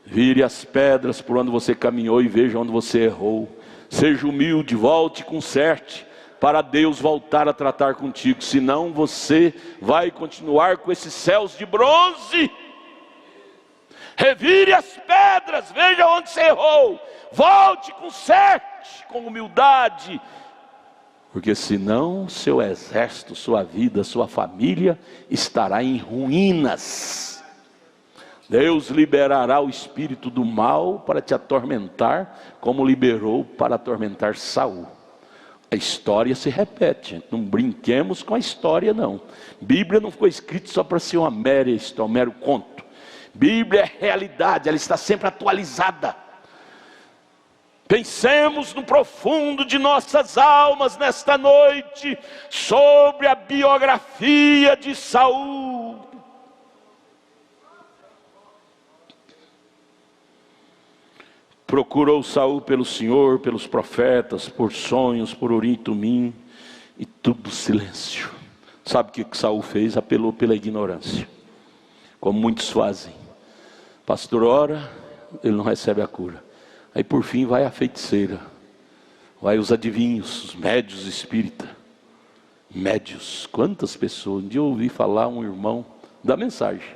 Vire as pedras por onde você caminhou e veja onde você errou. Seja humilde, volte e conserte, para Deus voltar a tratar contigo. Senão você vai continuar com esses céus de bronze. Revire as pedras, veja onde você errou. Volte, conserte com humildade. Porque senão seu exército, sua vida, sua família estará em ruínas. Deus liberará o espírito do mal para te atormentar, como liberou para atormentar Saul. A história se repete, não brinquemos com a história não. Bíblia não foi escrita só para ser uma mera história, um mero conto. Bíblia é realidade, ela está sempre atualizada. Pensemos no profundo de nossas almas nesta noite, sobre a biografia de Saul. Procurou Saul pelo Senhor, pelos profetas, por sonhos, por Urim e Tumim, e tudo silêncio. Sabe o que Saul fez? Apelou pela ignorância, como muitos fazem. Pastor ora, ele não recebe a cura. Aí por fim vai a feiticeira, vai os adivinhos, os médios espírita. Médios, quantas pessoas? Um dia eu ouvi falar um irmão da mensagem,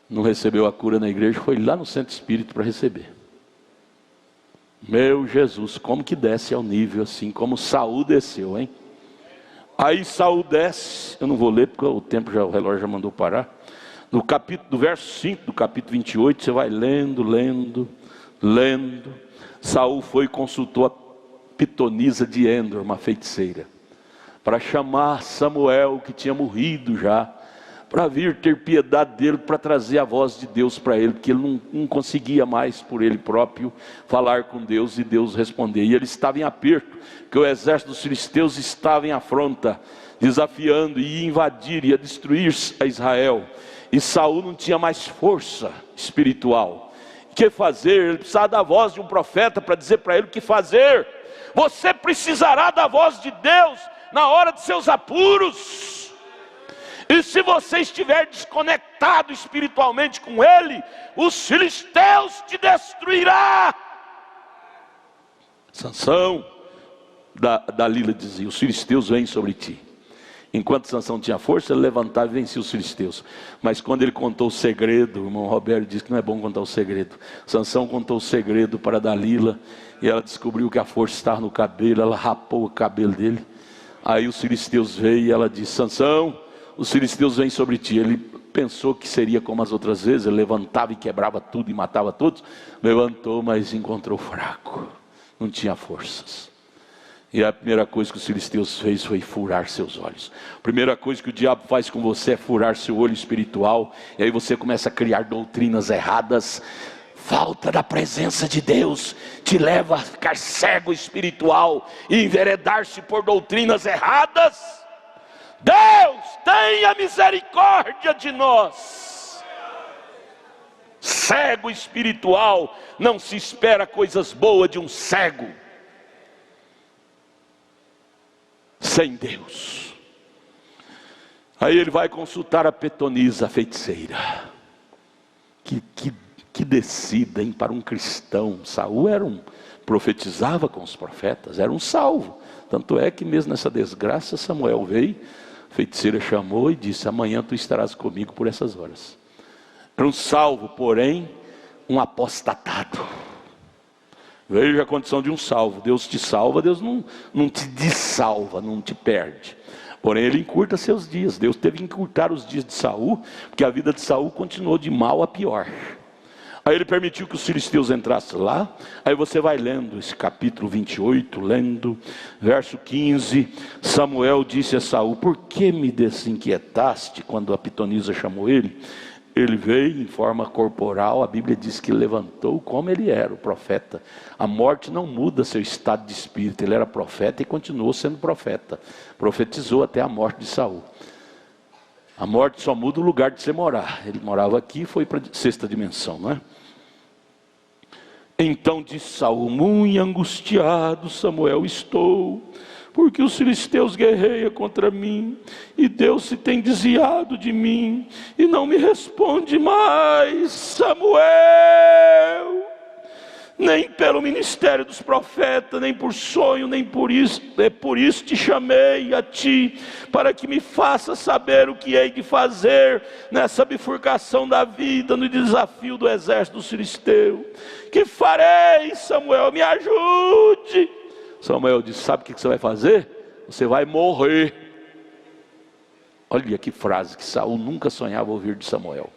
não recebeu a cura na igreja, foi lá no centro espírita para receber. Meu Jesus, como que desce ao nível assim, como Saul desceu, hein? Aí Saul desce, eu não vou ler porque o tempo já, o relógio já mandou parar. No capítulo, do verso 5 do capítulo 28, você vai lendo. Saul foi e consultou a pitonisa de Endor, uma feiticeira, para chamar Samuel, que tinha morrido já, para vir ter piedade dele, para trazer a voz de Deus para ele, porque ele não conseguia mais por ele próprio falar com Deus e Deus responder. E ele estava em aperto, porque o exército dos filisteus estava em afronta, desafiando, ia invadir, ia destruir a Israel. E Saul não tinha mais força espiritual. O que fazer? Ele precisava da voz de um profeta para dizer para ele o que fazer. Você precisará da voz de Deus na hora de seus apuros. E se você estiver desconectado espiritualmente com Ele, os filisteus te destruirá. Sansão, Dalila dizia, os filisteus vêm sobre ti. Enquanto Sansão tinha força, ele levantava e vencia os filisteus. Mas quando ele contou o segredo, o irmão Roberto disse que não é bom contar o segredo. Sansão contou o segredo para Dalila, e ela descobriu que a força estava no cabelo, ela rapou o cabelo dele. Aí os filisteus veio e ela disse, Sansão, os filisteus vêm sobre ti. Ele pensou que seria como as outras vezes, ele levantava e quebrava tudo e matava todos. Levantou, mas encontrou fraco. não tinha forças. E a primeira coisa que os filisteus fez foi furar seus olhos. A primeira coisa que o diabo faz com você é furar seu olho espiritual. E aí você começa a criar doutrinas erradas. Falta da presença de Deus te leva a ficar cego espiritual e enveredar-se por doutrinas erradas. Deus, tenha misericórdia de nós. Cego espiritual, não se espera coisas boas de um cego. Sem Deus. Aí ele vai consultar a Petonisa, a feiticeira. Que decida, hein, para um cristão. Saul profetizava com os profetas, era um salvo. Tanto é que mesmo nessa desgraça, Samuel veio, a feiticeira chamou e disse: amanhã tu estarás comigo por essas horas. Era um salvo, porém um apostatado. Veja a condição de um salvo. Deus te salva, Deus não te dessalva, não te perde. Porém ele encurta seus dias. Deus teve que encurtar os dias de Saul, porque a vida de Saul continuou de mal a pior. Aí ele permitiu que os filisteus entrassem lá. Aí você vai lendo esse capítulo 28, lendo verso 15. Samuel disse a Saul: por que me desinquietaste? Quando a pitonisa chamou ele, ele veio em forma corporal. A Bíblia diz que levantou como ele era, o profeta. A morte não muda seu estado de espírito. Ele era profeta e continuou sendo profeta. Profetizou até a morte de Saul. A morte só muda o lugar de você morar. Ele morava aqui e foi para a sexta dimensão, não é? Então disse Saul: muito angustiado, Samuel, estou, porque os filisteus guerreiam contra mim, e Deus se tem desviado de mim, e não me responde mais. Samuel, nem pelo ministério dos profetas, nem por sonho, nem por isso te chamei a ti, para que me faça saber o que hei de fazer nessa bifurcação da vida, no desafio do exército dos filisteus. Que farei, Samuel? Me ajude. Samuel disse: sabe o que você vai fazer? Você vai morrer. Olha que frase que Saul nunca sonhava ouvir de Samuel.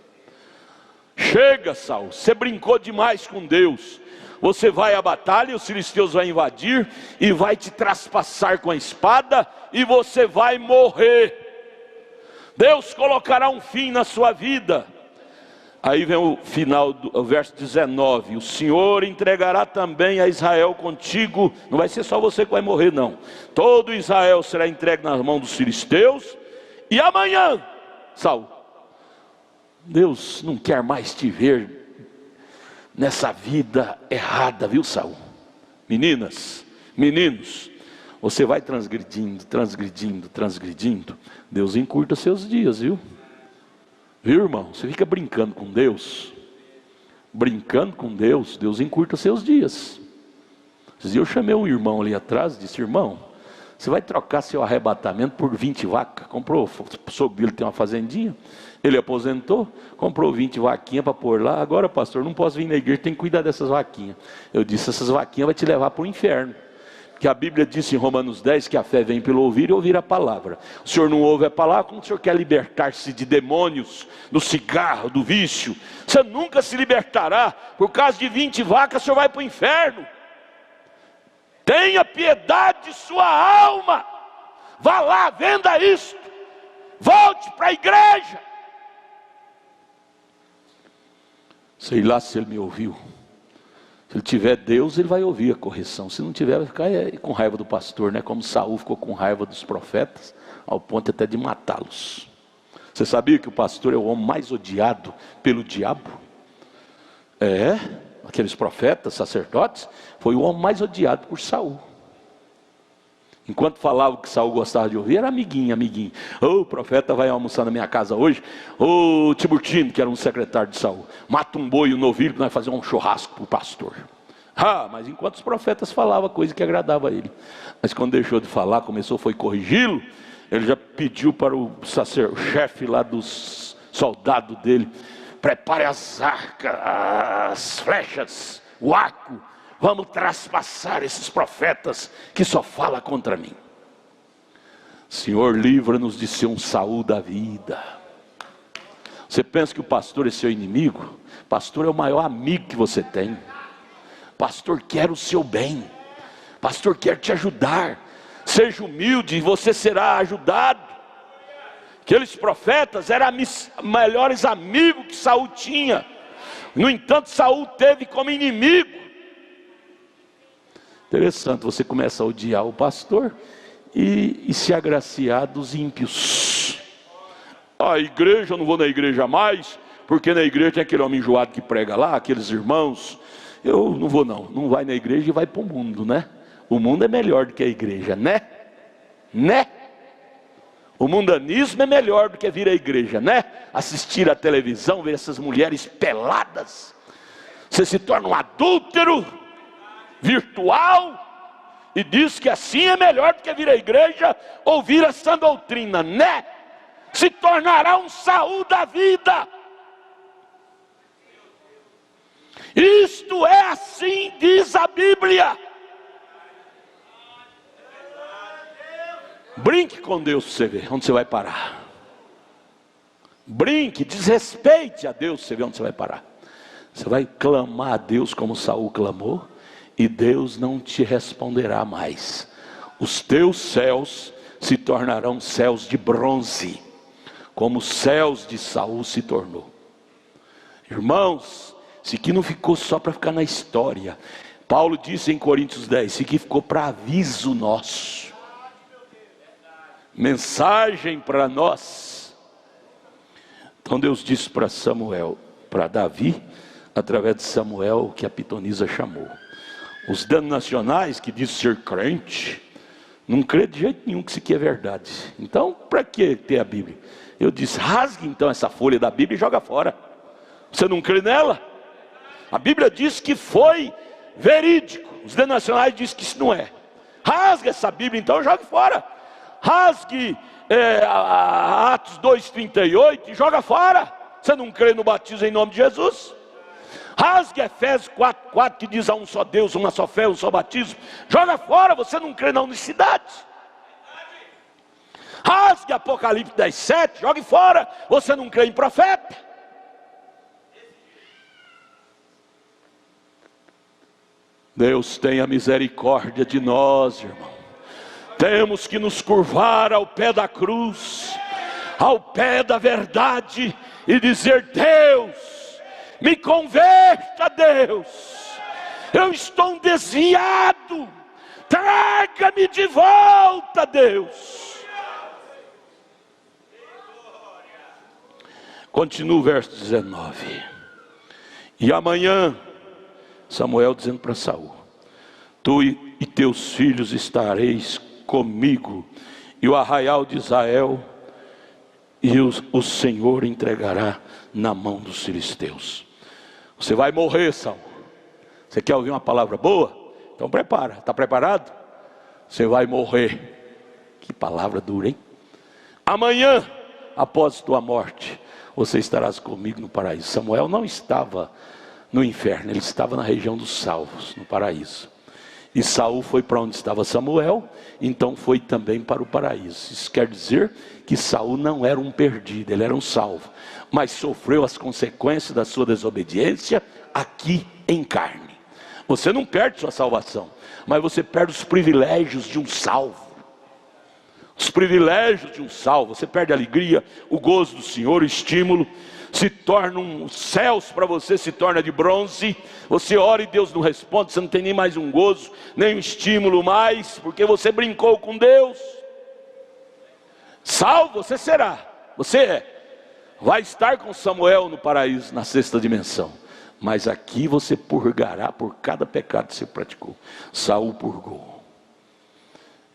Chega, Saul, você brincou demais com Deus. Você vai à batalha, os filisteus vão invadir e vai te traspassar com a espada, e você vai morrer. Deus colocará um fim na sua vida. Aí vem o final do verso 19: o Senhor entregará também a Israel contigo. Não vai ser só você que vai morrer, não. Todo Israel será entregue nas mãos dos filisteus. E amanhã, Saul, Deus não quer mais te ver nessa vida errada, viu, Saul? Meninas, meninos, você vai transgredindo, Deus encurta seus dias, viu? Viu, irmão? Você fica brincando com Deus, Deus encurta seus dias. Eu chamei um irmão ali atrás e disse: irmão, você vai trocar seu arrebatamento por 20 vacas? Comprou, o sogro dele tem uma fazendinha, ele aposentou, comprou 20 vaquinhas para pôr lá. Agora, pastor, não posso vir na igreja, tem que cuidar dessas vaquinhas. Eu disse: essas vaquinhas vai te levar para o inferno. Que a Bíblia disse em Romanos 10 que a fé vem pelo ouvir e ouvir a palavra. O senhor não ouve a palavra, como o senhor quer libertar-se de demônios, do cigarro, do vício? Você nunca se libertará. Por causa de 20 vacas, o senhor vai para o inferno. Tenha piedade de sua alma. Vá lá, venda isto, volte para a igreja. Sei lá se ele me ouviu. Se ele tiver Deus, ele vai ouvir a correção. Se não tiver, vai ficar com raiva do pastor, né? Como Saul ficou com raiva dos profetas, ao ponto até de matá-los. Você sabia que o pastor é o homem mais odiado pelo diabo? Aqueles profetas, sacerdotes, foi o homem mais odiado por Saul. Enquanto falava que Saul gostava de ouvir, era amiguinho. O profeta vai almoçar na minha casa hoje. Tiburtino, que era um secretário de Saul, mata um boi, um novilho, que nós vamos fazer um churrasco para o pastor. Mas enquanto os profetas falavam, coisa que agradava a ele. Mas quando deixou de falar, foi corrigi-lo. Ele já pediu para o chefe lá dos soldados dele: prepare as arcas, as flechas, o arco. Vamos traspassar esses profetas que só falam contra mim. Senhor, livra-nos de ser um Saul da vida. Você pensa que o pastor é seu inimigo? Pastor é o maior amigo que você tem. Pastor quer o seu bem. pastor quer te ajudar. Seja humilde e você será ajudado. Aqueles profetas eram melhores amigos que Saul tinha. No entanto, Saul teve como inimigo. Interessante, você começa a odiar o pastor e se agraciar dos ímpios. A igreja, eu não vou na igreja mais, porque na igreja tem aquele homem enjoado que prega lá, aqueles irmãos. Eu não vou não vai na igreja e vai para o mundo, né? O mundo é melhor do que a igreja, né? O mundanismo é melhor do que vir à igreja, né? Assistir à televisão, ver essas mulheres peladas. Você se torna um adúltero virtual e diz que assim é melhor do que vir à igreja, ouvir essa doutrina, né? Se tornará um Saul da vida. Isto é assim, diz a Bíblia. Brinque com Deus para você ver onde você vai parar. Brinque, desrespeite a Deus para você ver onde você vai parar. Você vai clamar a Deus como Saul clamou, e Deus não te responderá mais. Os teus céus se tornarão céus de bronze, como os céus de Saul se tornou. Irmãos, isso aqui não ficou só para ficar na história. Paulo disse em Coríntios 10, isso aqui ficou para aviso nosso. Mensagem para nós. Então Deus disse para Samuel, para Davi, através de Samuel, que a pitonisa chamou. Os denominacionais que dizem ser crente, não crê de jeito nenhum que isso aqui é verdade. Então, para que ter a Bíblia? Eu disse, rasgue então essa folha da Bíblia e joga fora. Você não crê nela? A Bíblia diz que foi verídico. Os denominacionais dizem que isso não é. Rasgue essa Bíblia então e jogue fora. Rasgue Atos 2,38 e joga fora. Você não crê no batismo em nome de Jesus? Rasgue Efésios 4,4 que diz a um só Deus, uma só fé, um só batismo. Joga fora, você não crê na unicidade. Rasgue Apocalipse 10,7, jogue fora, você não crê em profeta. Deus tenha misericórdia de nós, irmão. Temos que nos curvar ao pé da cruz, ao pé da verdade, e dizer: Deus, me converta, Deus, eu estou desviado, traga-me de volta, Deus. Continua o verso 19. E amanhã, Samuel dizendo para Saul: tu e teus filhos estareis comigo, e o arraial de Israel, e o Senhor entregará na mão dos filisteus. Você vai morrer, Saul. Você quer ouvir uma palavra boa? Então prepara, está preparado? Você vai morrer. Que palavra dura, hein? Amanhã, após tua morte, você estarás comigo no paraíso. Samuel não estava no inferno, ele estava na região dos salvos, no paraíso. E Saul foi para onde estava Samuel, então foi também para o paraíso. Isso quer dizer que Saul não era um perdido, ele era um salvo, mas sofreu as consequências da sua desobediência aqui em carne. Você não perde sua salvação, mas você perde os privilégios de um salvo. Os privilégios de um salvo, você perde a alegria, o gozo do Senhor, o estímulo. Se tornam céus para você, se torna de bronze. Você ora e Deus não responde, você não tem nem mais um gozo, nem um estímulo mais, porque você brincou com Deus. Salvo você será, você vai estar com Samuel no paraíso, na sexta dimensão. Mas aqui você purgará por cada pecado que você praticou. Saul purgou.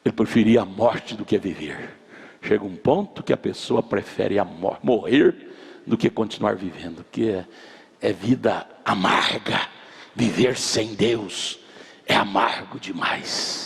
Ele preferia a morte do que a viver. Chega um ponto que a pessoa prefere morrer do que continuar vivendo, porque é vida amarga. Viver sem Deus é amargo demais.